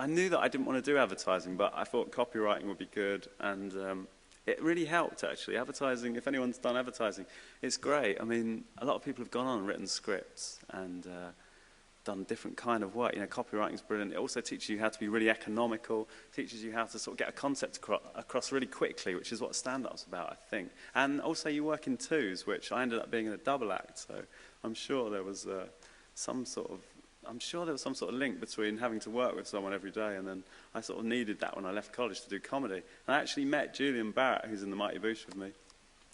knew that I didn't want to do advertising, but I thought copywriting would be good, and it really helped, actually. Advertising, if anyone's done advertising, it's great. I mean, a lot of people have gone on and written scripts, and done different kind of work. You know, copywriting is brilliant. It also teaches you how to be really economical, teaches you how to sort of get a concept across really quickly, which is what stand-up's about, I think. And also you work in twos, which I ended up being in a double act, so I'm sure there was some sort of link between having to work with someone every day, and then I sort of needed that when I left college to do comedy. And I actually met Julian Barrett, who's in the Mighty Boosh with me,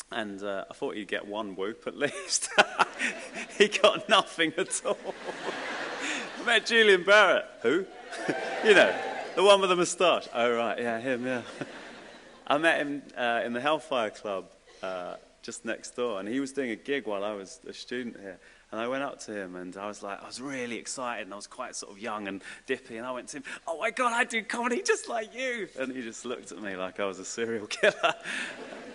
and I thought he'd get one whoop at least. He got nothing at all. I met Julian Barrett. Who? You know, the one with the moustache. Oh, right, yeah, him, yeah. I met him in the Hellfire Club just next door, and he was doing a gig while I was a student here. And I went up to him, and I was really excited, and I was quite sort of young and dippy, and I went to him, oh my God, I do comedy just like you. And he just looked at me like I was a serial killer.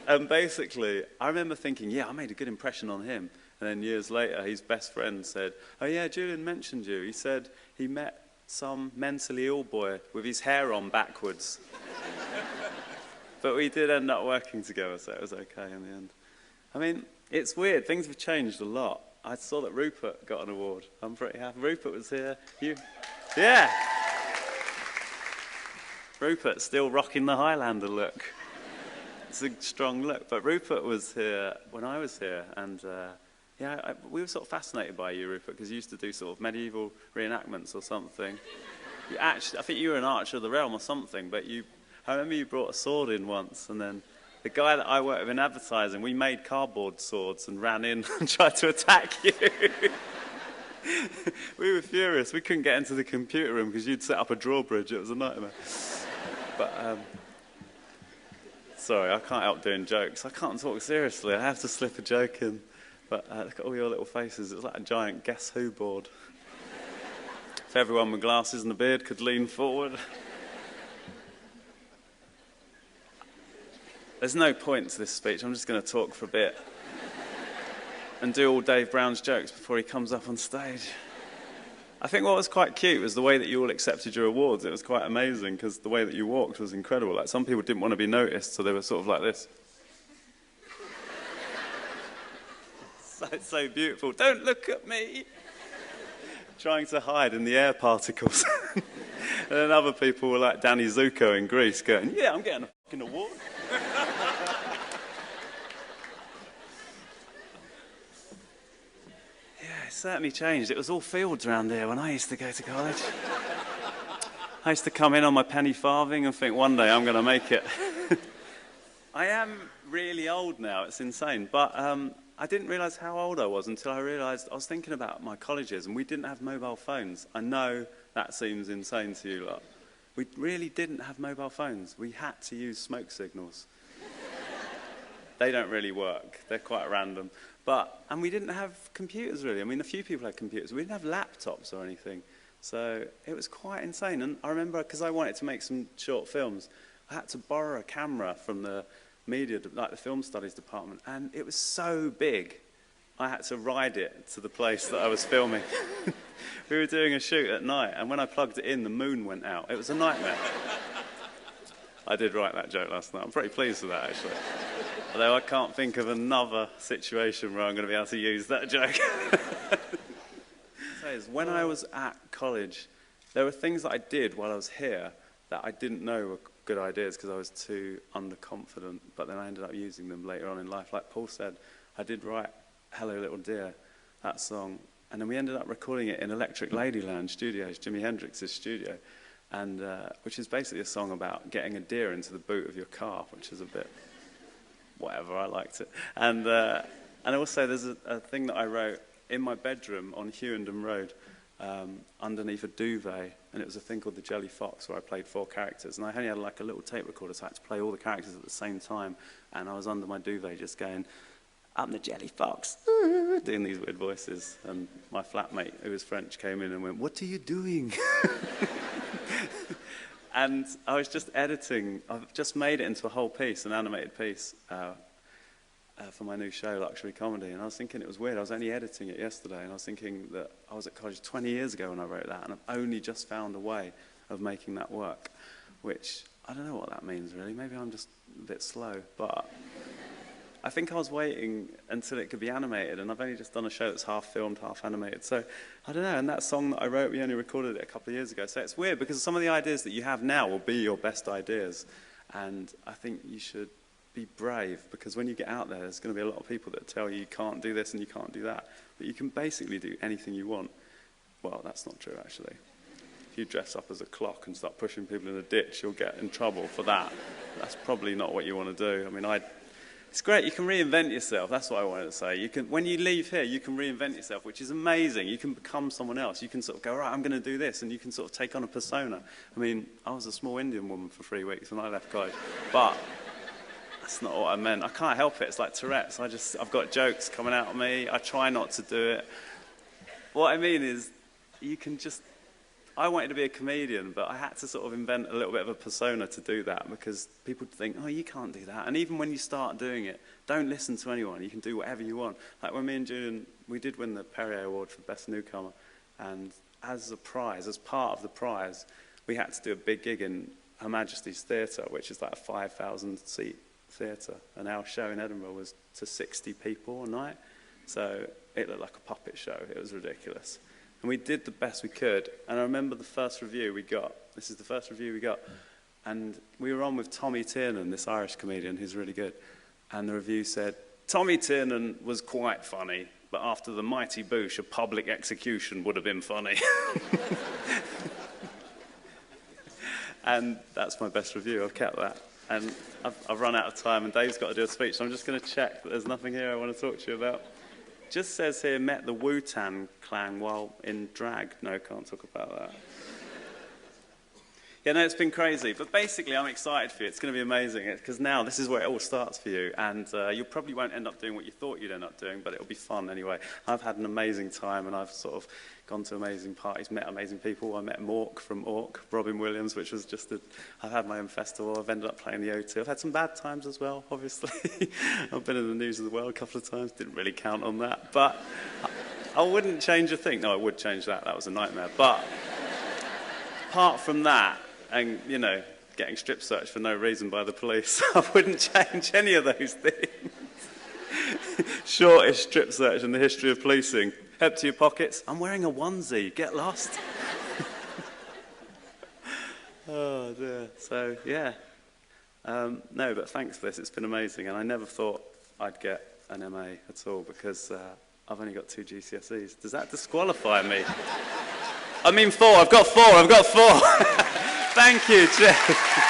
And basically, I remember thinking, yeah, I made a good impression on him. And then years later, his best friend said, oh yeah, Julian mentioned you. He said he met some mentally ill boy with his hair on backwards. But we did end up working together, so it was okay in the end. I mean, it's weird. Things have changed a lot. I saw that Rupert got an award. I'm pretty happy. Rupert was here. You? Yeah. Rupert's still rocking the Highlander look. It's a strong look. But Rupert was here when I was here, and we were sort of fascinated by you, Rupert, because you used to do sort of medieval reenactments or something. I think you were an Archer of the Realm or something, but I remember you brought a sword in once, and then the guy that I worked with in advertising, we made cardboard swords and ran in and tried to attack you. We were furious. We couldn't get into the computer room because you'd set up a drawbridge. It was a nightmare. But, sorry, I can't help doing jokes. I can't talk seriously. I have to slip a joke in. But look at all your little faces. It's like a giant Guess Who board. If everyone with glasses and a beard could lean forward. There's no point to this speech. I'm just going to talk for a bit and do all Dave Brown's jokes before he comes up on stage. I think what was quite cute was the way that you all accepted your awards. It was quite amazing because the way that you walked was incredible. Like, some people didn't want to be noticed, so they were sort of like this. So beautiful. Don't look at me. Trying to hide in the air particles. And then other people were like Danny Zuko in Greece going, yeah, I'm getting a fucking award. Yeah, it certainly changed. It was all fields around here when I used to go to college. I used to come in on my penny farthing and think one day I'm going to make it. I am really old now. It's insane. But I didn't realise how old I was until I realised I was thinking about my colleges and we didn't have mobile phones. I know that seems insane to you lot. We really didn't have mobile phones. We had to use smoke signals. They don't really work. They're quite random. And we didn't have computers really. I mean, a few people had computers. We didn't have laptops or anything. So it was quite insane. And I remember, because I wanted to make some short films, I had to borrow a camera from the media, like the film studies department, and it was so big I had to ride it to the place that I was filming. We were doing a shoot at night, and when I plugged it in, the moon went out. It was a nightmare. I did write that joke last night. I'm pretty pleased with that, actually. Although I can't think of another situation where I'm going to be able to use that joke. When I was at college, there were things that I did while I was here that I didn't know were good ideas because I was too underconfident, but then I ended up using them later on in life. Like Paul said, I did write Hello Little Dear, that song, and then we ended up recording it in Electric Ladyland Studios, Jimi Hendrix's studio, and which is basically a song about getting a deer into the boot of your car, which is a bit whatever, I liked it. And also there's a thing that I wrote in my bedroom on Hewenden Road, underneath a duvet, and it was a thing called The Jelly Fox where I played 4 characters, and I only had like a little tape recorder, so I had to play all the characters at the same time, and I was under my duvet just going, I'm the Jelly Fox, doing these weird voices, and my flatmate, who was French, came in and went, what are you doing? And I was just editing, I've just made it into a whole piece, an animated piece, for my new show, Luxury Comedy, and I was thinking it was weird. I was only editing it yesterday, and I was thinking that I was at college 20 years ago when I wrote that, and I've only just found a way of making that work, which I don't know what that means, really. Maybe I'm just a bit slow, but I think I was waiting until it could be animated, and I've only just done a show that's half filmed, half animated, so I don't know. And that song that I wrote, we only recorded it a couple of years ago, so it's weird, because some of the ideas that you have now will be your best ideas, and I think you should be brave, because when you get out there, there's going to be a lot of people that tell you can't do this and you can't do that. But you can basically do anything you want. Well, that's not true, actually. If you dress up as a clock and start pushing people in a ditch, you'll get in trouble for that. That's probably not what you want to do. I mean, it's great. You can reinvent yourself. That's what I wanted to say. When you leave here, you can reinvent yourself, which is amazing. You can become someone else. You can sort of go, right, I'm going to do this, and you can sort of take on a persona. I mean, I was a small Indian woman for 3 weeks when I left college, but that's not what I meant. I can't help it. It's like Tourette's. I've got jokes coming out of me. I try not to do it. What I mean is, you can just... I wanted to be a comedian, but I had to sort of invent a little bit of a persona to do that, because people think, oh, you can't do that. And even when you start doing it, don't listen to anyone. You can do whatever you want. Like when me and Julian, we did win the Perrier Award for Best Newcomer, and as a prize, as part of the prize, we had to do a big gig in Her Majesty's Theatre, which is like a 5,000-seat theatre, and our show in Edinburgh was to 60 people a night, so it looked like a puppet show. It was ridiculous, and we did the best we could. And I remember the first review we got, this is the first review we got, And we were on with Tommy Tiernan, this Irish comedian who's really good. And the review said, Tommy Tiernan was quite funny, but after the Mighty Boosh, a public execution would have been funny. And that's my best review. I've kept that. And I've run out of time, and Dave's got to do a speech, so I'm just going to check that there's nothing here I want to talk to you about. Just says here, met the Wu-Tang Clan while in drag. No, can't talk about that. Yeah, no, it's been crazy. But basically, I'm excited for you. It's going to be amazing, because now this is where it all starts for you. And you probably won't end up doing what you thought you'd end up doing, but it'll be fun anyway. I've had an amazing time, and I've sort of gone to amazing parties, met amazing people. I met Mork from Ork, Robin Williams, which was just I've had my own festival. I've ended up playing the O2. I've had some bad times as well, obviously. I've been in the news of the world a couple of times. Didn't really count on that. But I wouldn't change a thing. No, I would change that. That was a nightmare. But apart from that, and, you know, getting strip searched for no reason by the police, I wouldn't change any of those things. Shortest strip search in the history of policing. Empty your pockets. I'm wearing a onesie. Get lost. Oh, dear. So, yeah. No, but thanks for this. It's been amazing. And I never thought I'd get an MA at all, because I've only got 2 GCSEs. Does that disqualify me? I mean 4. I've got 4. Thank you, Jeff.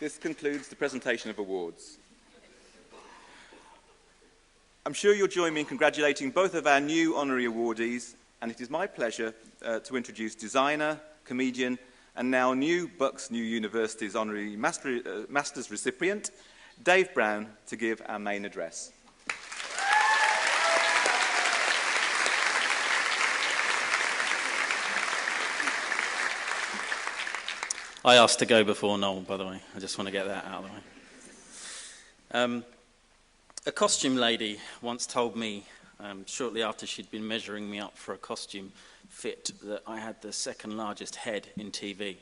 This concludes the presentation of awards. I'm sure you'll join me in congratulating both of our new honorary awardees, and it is my pleasure to introduce designer, comedian, and now new Bucks New University's honorary master's recipient, Dave Brown, to give our main address. I asked to go before Noel, by the way. I just want to get that out of the way. A costume lady once told me, shortly after she'd been measuring me up for a costume fit, that I had the second largest head in TV.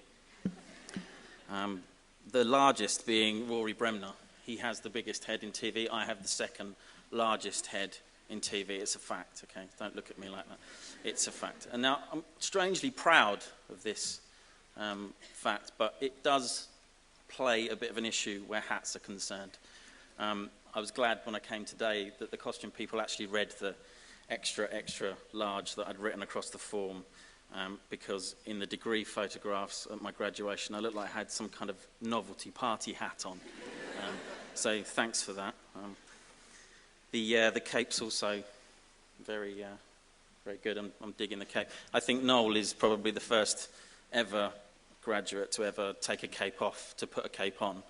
The largest being Rory Bremner. He has the biggest head in TV. I have the second largest head in TV. It's a fact, okay? Don't look at me like that. It's a fact. And now, I'm strangely proud of this fact, but it does play a bit of an issue where hats are concerned. I was glad when I came today that the costume people actually read the extra, extra large that I'd written across the form, because in the degree photographs at my graduation, I looked like I had some kind of novelty party hat on. So thanks for that. The cape's also very, very good. I'm digging the cape. I think Noel is probably the first ever graduate to ever take a cape off to put a cape on.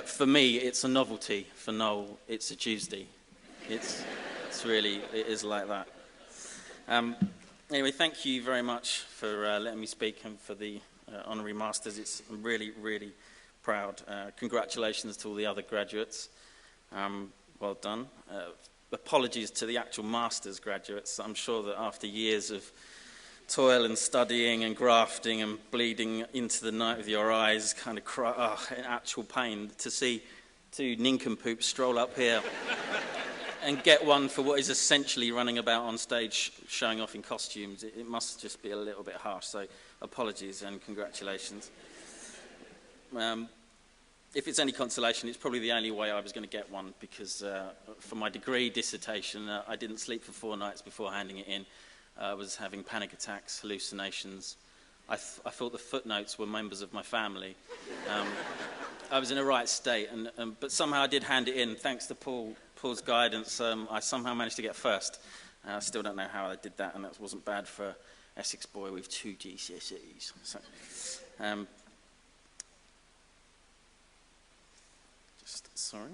For me, it's a novelty. For Noel, it's a Tuesday. It is like that. Anyway, thank you very much for letting me speak and for the honorary masters. I'm really, really proud. Congratulations to all the other graduates. Well done. Apologies to the actual masters graduates. I'm sure that after years of toil and studying and grafting and bleeding into the night with your eyes, kind of in actual pain, to see 2 nincompoops stroll up here and get one for what is essentially running about on stage showing off in costumes, it must just be a little bit harsh. So apologies and congratulations. If it's any consolation, it's probably the only way I was going to get one, because for my degree dissertation, I didn't sleep for 4 nights before handing it in. I was having panic attacks, hallucinations. I thought the footnotes were members of my family. I was in a right state, but somehow I did hand it in. Thanks to Paul's guidance, I somehow managed to get first. I still don't know how I did that, and that wasn't bad for an Essex boy with 2 GCSEs. So, sorry.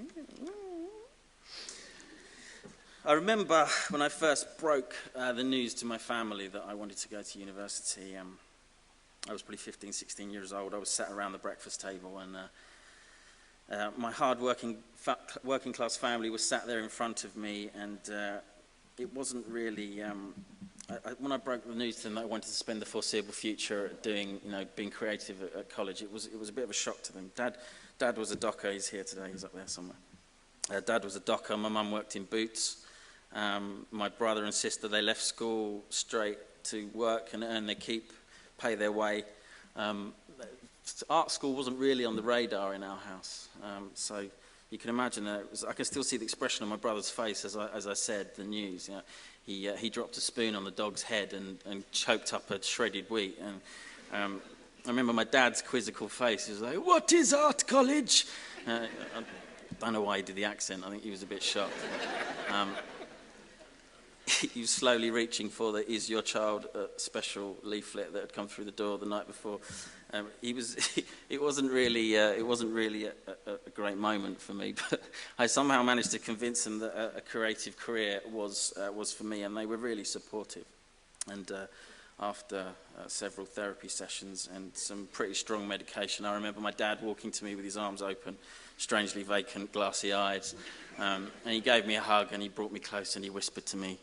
I remember when I first broke the news to my family that I wanted to go to university. I was probably 15, 16 years old. I was sat around the breakfast table, and my hard-working working class family was sat there in front of me, and it wasn't really when I broke the news to them that I wanted to spend the foreseeable future doing, being creative at college, it was a bit of a shock to them. Dad was a docker. He's here today. He's up there somewhere. Dad was a docker. My mum worked in Boots. My brother and sister, they left school straight to work and earn their keep, pay their way. Art school wasn't really on the radar in our house, so you can imagine that I can still see the expression on my brother's face as I said the news. He dropped a spoon on the dog's head and choked up a shredded wheat. And I remember my dad's quizzical face. He was like, "What is art college?" I don't know why he did the accent. I think he was a bit shocked. He was slowly reaching for the "Is Your Child" special leaflet that had come through the door the night before. It wasn't really a great moment for me, but I somehow managed to convince them that a creative career was for me, and they were really supportive. And after several therapy sessions and some pretty strong medication, I remember my dad walking to me with his arms open, strangely vacant, glassy eyes, and he gave me a hug and he brought me close and he whispered to me,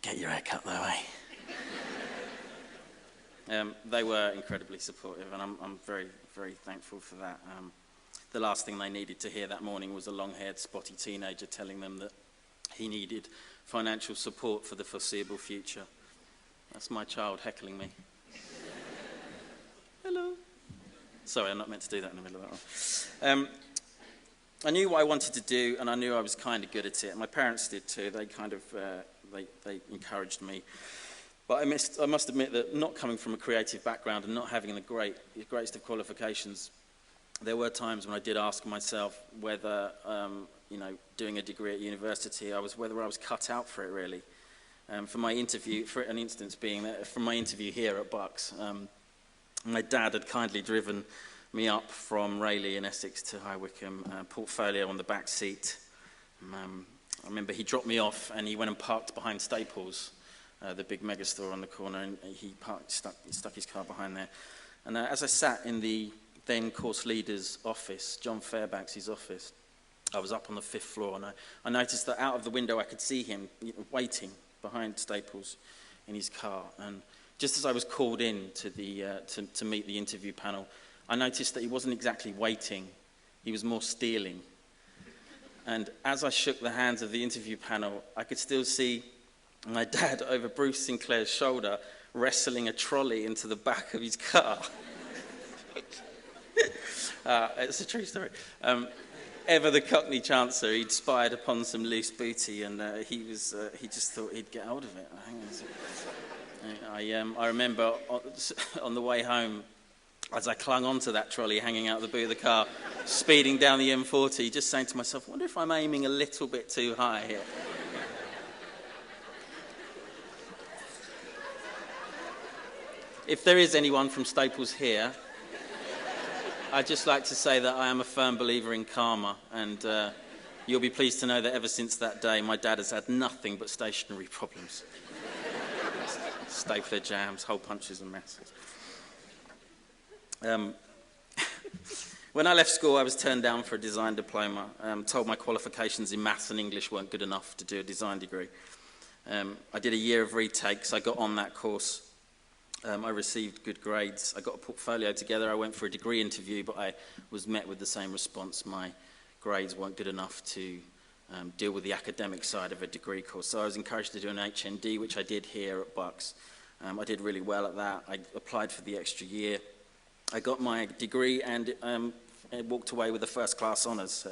"Get your hair cut though, eh?" They were incredibly supportive, and I'm very, very thankful for that. The last thing they needed to hear that morning was a long-haired, spotty teenager telling them that he needed financial support for the foreseeable future. That's my child heckling me. Hello. Sorry, I'm not meant to do that in the middle of that one. I knew what I wanted to do, and I knew I was kind of good at it. My parents did too. They kind of they encouraged me. But I must admit that not coming from a creative background and not having the greatest of qualifications, there were times when I did ask myself whether, doing a degree at university, whether I was cut out for it really. For my interview, for an instance being that from my interview here at Bucks, my dad had kindly driven me up from Rayleigh in Essex to High Wycombe, portfolio on the back seat. I remember he dropped me off and he went and parked behind Staples, the big mega store on the corner, and he stuck his car behind there. And as I sat in the then course leader's office, John Fairbanks' office, I was up on the 5th floor, and I noticed that out of the window I could see him waiting behind Staples in his car. And just as I was called in to to meet the interview panel, I noticed that he wasn't exactly waiting, he was more stealing. And as I shook the hands of the interview panel, I could still see my dad over Bruce Sinclair's shoulder wrestling a trolley into the back of his car. It's a true story. Ever the Cockney Chancer, he'd spied upon some loose booty, and he just thought he'd get hold of it. I remember on the way home, as I clung onto that trolley hanging out the boot of the car, speeding down the M40, just saying to myself, I wonder if I'm aiming a little bit too high here. If there is anyone from Staples here, I'd just like to say that I am a firm believer in karma, and you'll be pleased to know that ever since that day, my dad has had nothing but stationery problems. Stapler jams, hole punches and messes. When I left school, I was turned down for a design diploma, told my qualifications in maths and English weren't good enough to do a design degree. I did a year of retakes. I got on that course. I received good grades. I got a portfolio together. I went for a degree interview, but I was met with the same response. My grades weren't good enough to deal with the academic side of a degree course. So I was encouraged to do an HND, which I did here at Bucks. I did really well at that. I applied for the extra year. I got my degree and walked away with a first-class honours.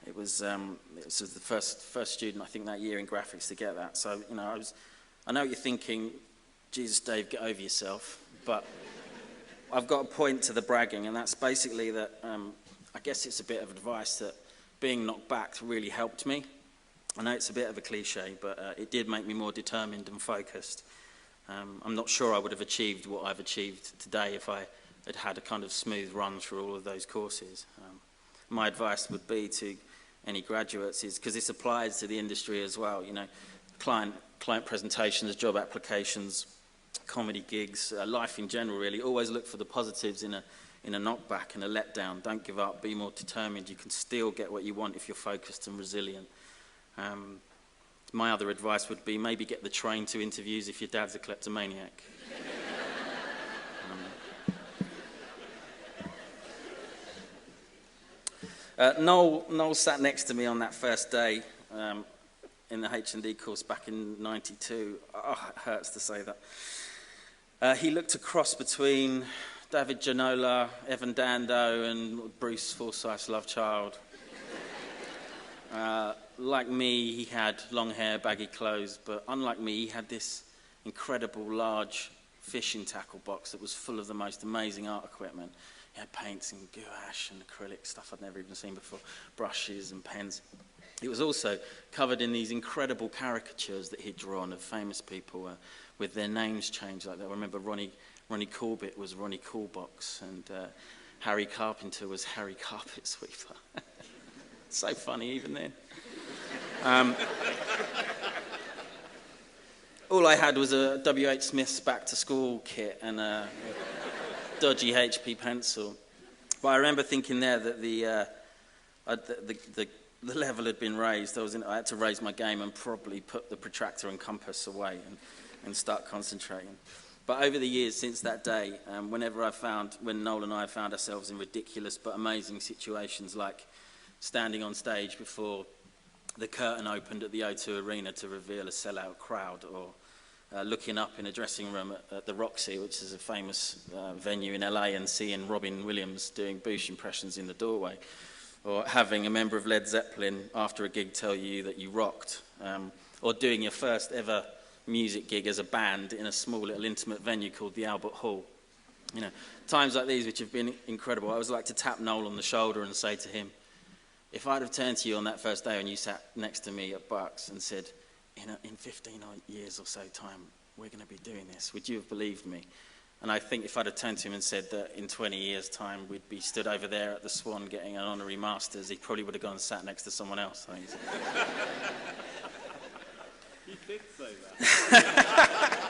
It was the first student, I think, that year in graphics to get that. So, I know what you're thinking. Jesus, Dave, get over yourself. But I've got a point to the bragging, and that's basically that I guess it's a bit of advice that being knocked back really helped me. I know it's a bit of a cliche, but it did make me more determined and focused. I'm not sure I would have achieved what I've achieved today if I had had a kind of smooth run through all of those courses. My advice would be to any graduates is, because this applies to the industry as well, client presentations, job applications, comedy gigs, life in general really, always look for the positives in a knockback and a letdown. Don't give up, be more determined. You can still get what you want if you're focused and resilient. my other advice would be maybe get the train to interviews if your dad's a kleptomaniac. Noel sat next to me on that first day in the H&D course back in '92. Oh, it hurts to say that. He looked a cross between David Ginola, Evan Dando, and Bruce Forsyth's love child. Like me, he had long hair, baggy clothes, but unlike me, he had this incredible large fishing tackle box that was full of the most amazing art equipment. He had paints and gouache and acrylic stuff I'd never even seen before, brushes and pens. It was also covered in these incredible caricatures that he'd drawn of famous people with their names changed like that. I remember Ronnie Corbett was Ronnie Coolbox, and Harry Carpenter was Harry Carpet Sweeper. So funny even then. All I had was a W.H. Smith's Back to School kit and a dodgy HP pencil. But I remember thinking there that the level had been raised. I had to raise my game and probably put the protractor and compass away and start concentrating. But over the years since that day, when Noel and I found ourselves in ridiculous but amazing situations like standing on stage before the curtain opened at the O2 Arena to reveal a sellout crowd, or looking up in a dressing room at the Roxy, which is a famous venue in LA, and seeing Robin Williams doing Bush impressions in the doorway, or having a member of Led Zeppelin after a gig tell you that you rocked, or doing your first ever music gig as a band in a small little intimate venue called the Albert Hall. You know, times like these which have been incredible. I always like to tap Noel on the shoulder and say to him, if I'd have turned to you on that first day when you sat next to me at Bucks and said, in 15 years or so time, we're going to be doing this, would you have believed me? And I think if I'd have turned to him and said that in 20 years' time we'd be stood over there at the Swan getting an honorary master's, he probably would have gone and sat next to someone else. I think. You did say that.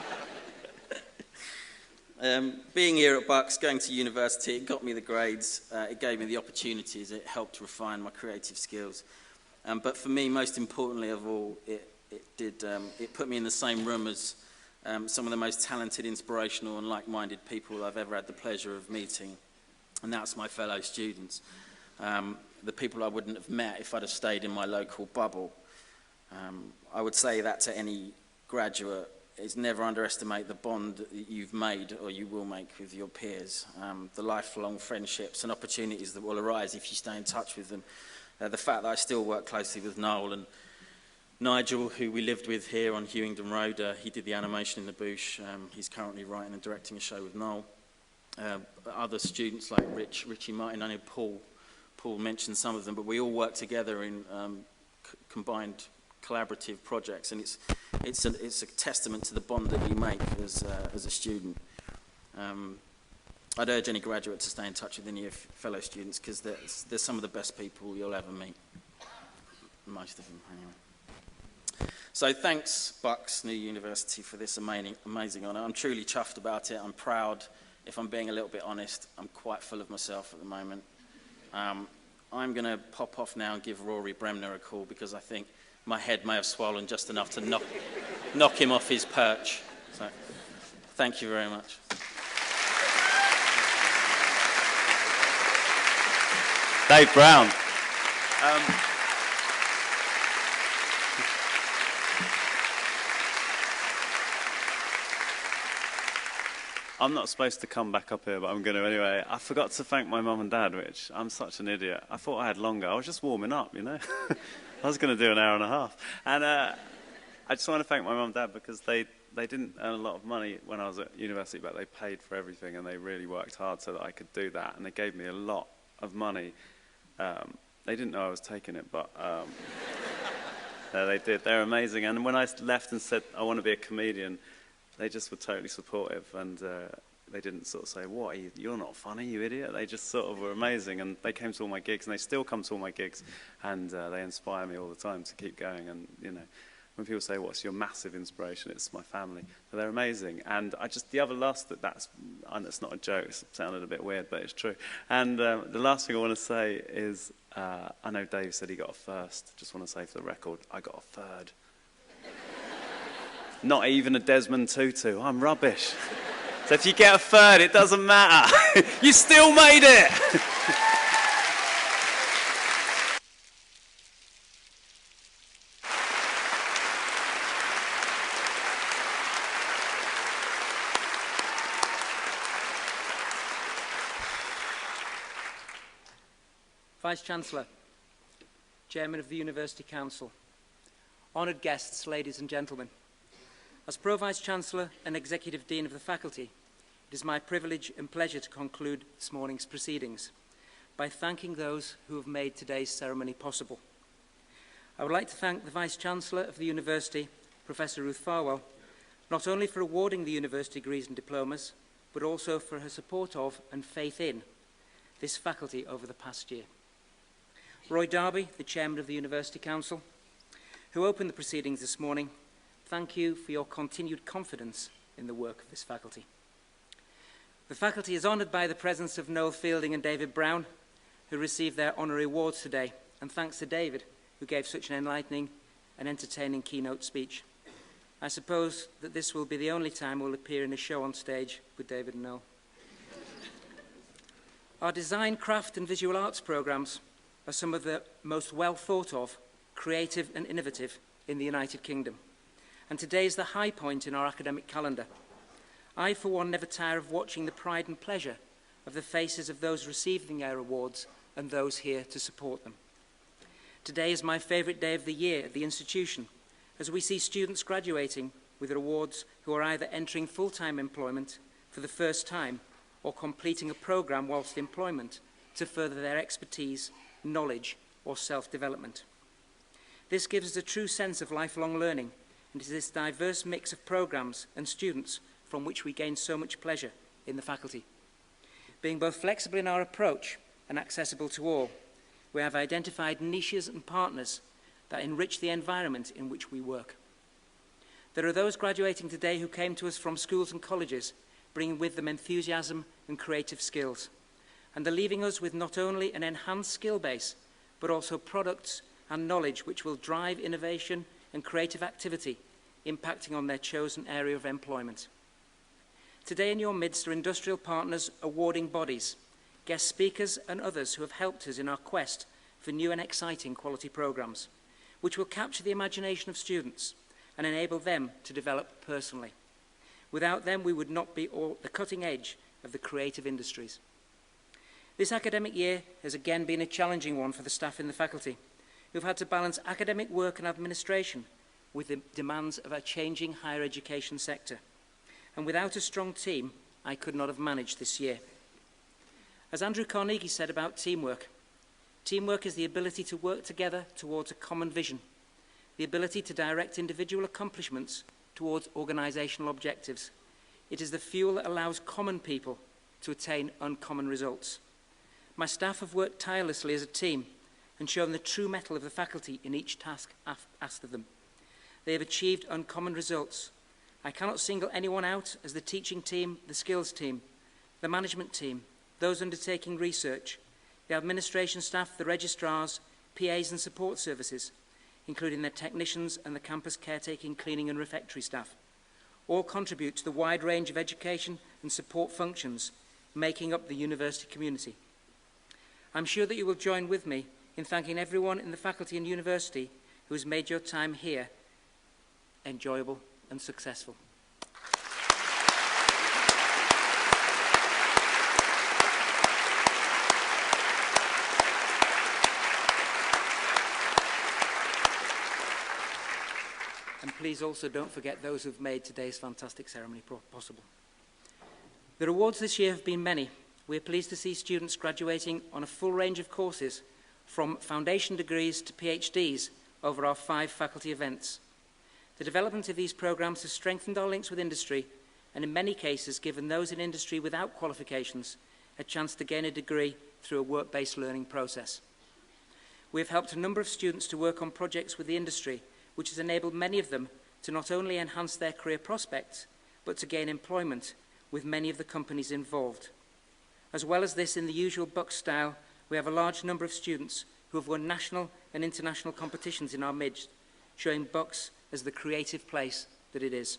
Being here at Bucks, going to university, it got me the grades, it gave me the opportunities, it helped refine my creative skills. But for me, most importantly of all, it put me in the same room as some of the most talented, inspirational and like-minded people I've ever had the pleasure of meeting. And that's my fellow students. The people I wouldn't have met if I'd have stayed in my local bubble. I would say that to any graduate, is never underestimate the bond that you've made or you will make with your peers. The lifelong friendships and opportunities that will arise if you stay in touch with them. The fact that I still work closely with Noel and Nigel, who we lived with here on Hewingdon Road, he did the animation in the Bush. He's currently writing and directing a show with Noel. Other students like Richie Martin, I know Paul mentioned some of them, but we all work together in combined collaborative projects, and it's a testament to the bond that you make as a student. I'd urge any graduate to stay in touch with any of your fellow students, because they're some of the best people you'll ever meet. Most of them, anyway. So thanks, Bucks New University, for this amazing honour. I'm truly chuffed about it. I'm proud. If I'm being a little bit honest, I'm quite full of myself at the moment. I'm going to pop off now and give Rory Bremner a call, because I think my head may have swollen just enough to knock him off his perch. So, thank you very much. Dave Brown. I'm not supposed to come back up here, but I'm going to anyway. I forgot to thank my mum and dad, which I'm such an idiot. I thought I had longer. I was just warming up, you know. I was going to do an hour and a half. And I just want to thank my mum and dad, because they didn't earn a lot of money when I was at university, but they paid for everything, and they really worked hard so that I could do that. And they gave me a lot of money. They didn't know I was taking it, but they did. They're amazing. And when I left and said I want to be a comedian, they just were totally supportive, and they didn't sort of say, "What? You're not funny, you idiot." They just sort of were amazing, and they came to all my gigs, and they still come to all my gigs, and they inspire me all the time to keep going. And you know, when people say, "What's your massive inspiration?" It's my family. So they're amazing. And the other last that's not a joke. It sounded a bit weird, but it's true. And the last thing I want to say is, I know Dave said he got a first. Just want to say for the record, I got a third. Not even a Desmond Tutu. I'm rubbish. So if you get a third, it doesn't matter. You still made it. Vice-Chancellor, Chairman of the University Council, honoured guests, ladies and gentlemen. As Pro-Vice-Chancellor and Executive Dean of the Faculty, it is my privilege and pleasure to conclude this morning's proceedings by thanking those who have made today's ceremony possible. I would like to thank the Vice-Chancellor of the University, Professor Ruth Farwell, not only for awarding the university degrees and diplomas, but also for her support of and faith in this faculty over the past year. Roy Darby, the Chairman of the University Council, who opened the proceedings this morning, thank you for your continued confidence in the work of this faculty. The faculty is honoured by the presence of Noel Fielding and David Brown, who received their honorary awards today, and thanks to David, who gave such an enlightening and entertaining keynote speech. I suppose that this will be the only time we'll appear in a show on stage with David and Noel. Our design, craft and visual arts programmes are some of the most well thought of, creative and innovative in the United Kingdom. And today is the high point in our academic calendar. I, for one, never tire of watching the pride and pleasure of the faces of those receiving their awards and those here to support them. Today is my favourite day of the year at the institution, as we see students graduating with awards who are either entering full-time employment for the first time or completing a programme whilst in employment to further their expertise, knowledge or self-development. This gives us a true sense of lifelong learning, and it is this diverse mix of programmes and students from which we gain so much pleasure in the faculty. Being both flexible in our approach and accessible to all, we have identified niches and partners that enrich the environment in which we work. There are those graduating today who came to us from schools and colleges, bringing with them enthusiasm and creative skills, and are leaving us with not only an enhanced skill base, but also products and knowledge which will drive innovation and creative activity, impacting on their chosen area of employment. Today in your midst are industrial partners, awarding bodies, guest speakers and others who have helped us in our quest for new and exciting quality programmes, which will capture the imagination of students and enable them to develop personally. Without them, we would not be at the cutting edge of the creative industries. This academic year has again been a challenging one for the staff in the faculty, who've had to balance academic work and administration with the demands of our changing higher education sector. And without a strong team, I could not have managed this year. As Andrew Carnegie said about teamwork, teamwork is the ability to work together towards a common vision, the ability to direct individual accomplishments towards organisational objectives. It is the fuel that allows common people to attain uncommon results. My staff have worked tirelessly as a team and shown the true mettle of the faculty in each task asked of them. They have achieved uncommon results. I cannot single anyone out as the teaching team, the skills team, the management team, those undertaking research, the administration staff, the registrars, PAs and support services, including their technicians and the campus caretaking, cleaning and refectory staff. All contribute to the wide range of education and support functions making up the university community. I'm sure that you will join with me in thanking everyone in the faculty and university who has made your time here enjoyable and successful. And please also don't forget those who've made today's fantastic ceremony possible. The awards this year have been many. We are pleased to see students graduating on a full range of courses, from foundation degrees to PhDs, over our 5 faculty events. The development of these programmes has strengthened our links with industry and in many cases given those in industry without qualifications a chance to gain a degree through a work-based learning process. We have helped a number of students to work on projects with the industry, which has enabled many of them to not only enhance their career prospects, but to gain employment with many of the companies involved. As well as this, in the usual Bucks style, we have a large number of students who have won national and international competitions in our midst, showing Bucks as the creative place that it is.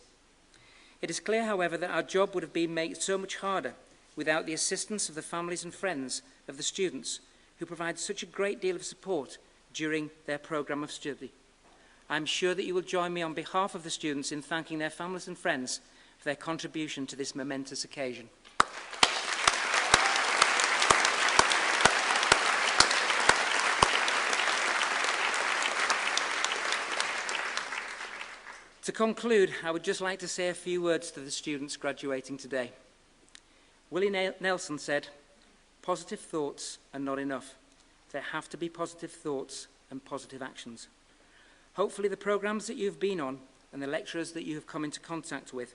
It is clear, however, that our job would have been made so much harder without the assistance of the families and friends of the students who provide such a great deal of support during their programme of study. I'm sure that you will join me on behalf of the students in thanking their families and friends for their contribution to this momentous occasion. To conclude, I would just like to say a few words to the students graduating today. Willie Nelson said, "Positive thoughts are not enough. There have to be positive thoughts and positive actions." Hopefully the programmes that you've been on and the lecturers that you have come into contact with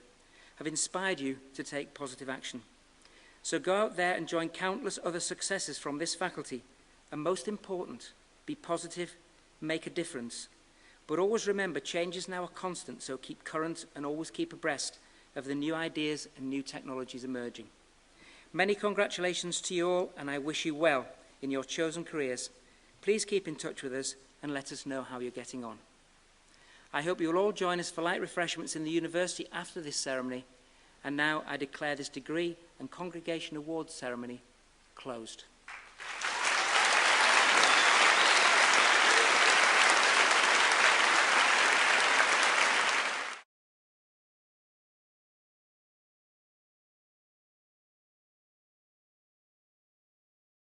have inspired you to take positive action. So go out there and join countless other successes from this faculty, and most important, be positive, make a difference. But always remember, change is now a constant, so keep current and always keep abreast of the new ideas and new technologies emerging. Many congratulations to you all, and I wish you well in your chosen careers. Please keep in touch with us and let us know how you're getting on. I hope you'll all join us for light refreshments in the university after this ceremony, and now I declare this degree and congregation awards ceremony closed.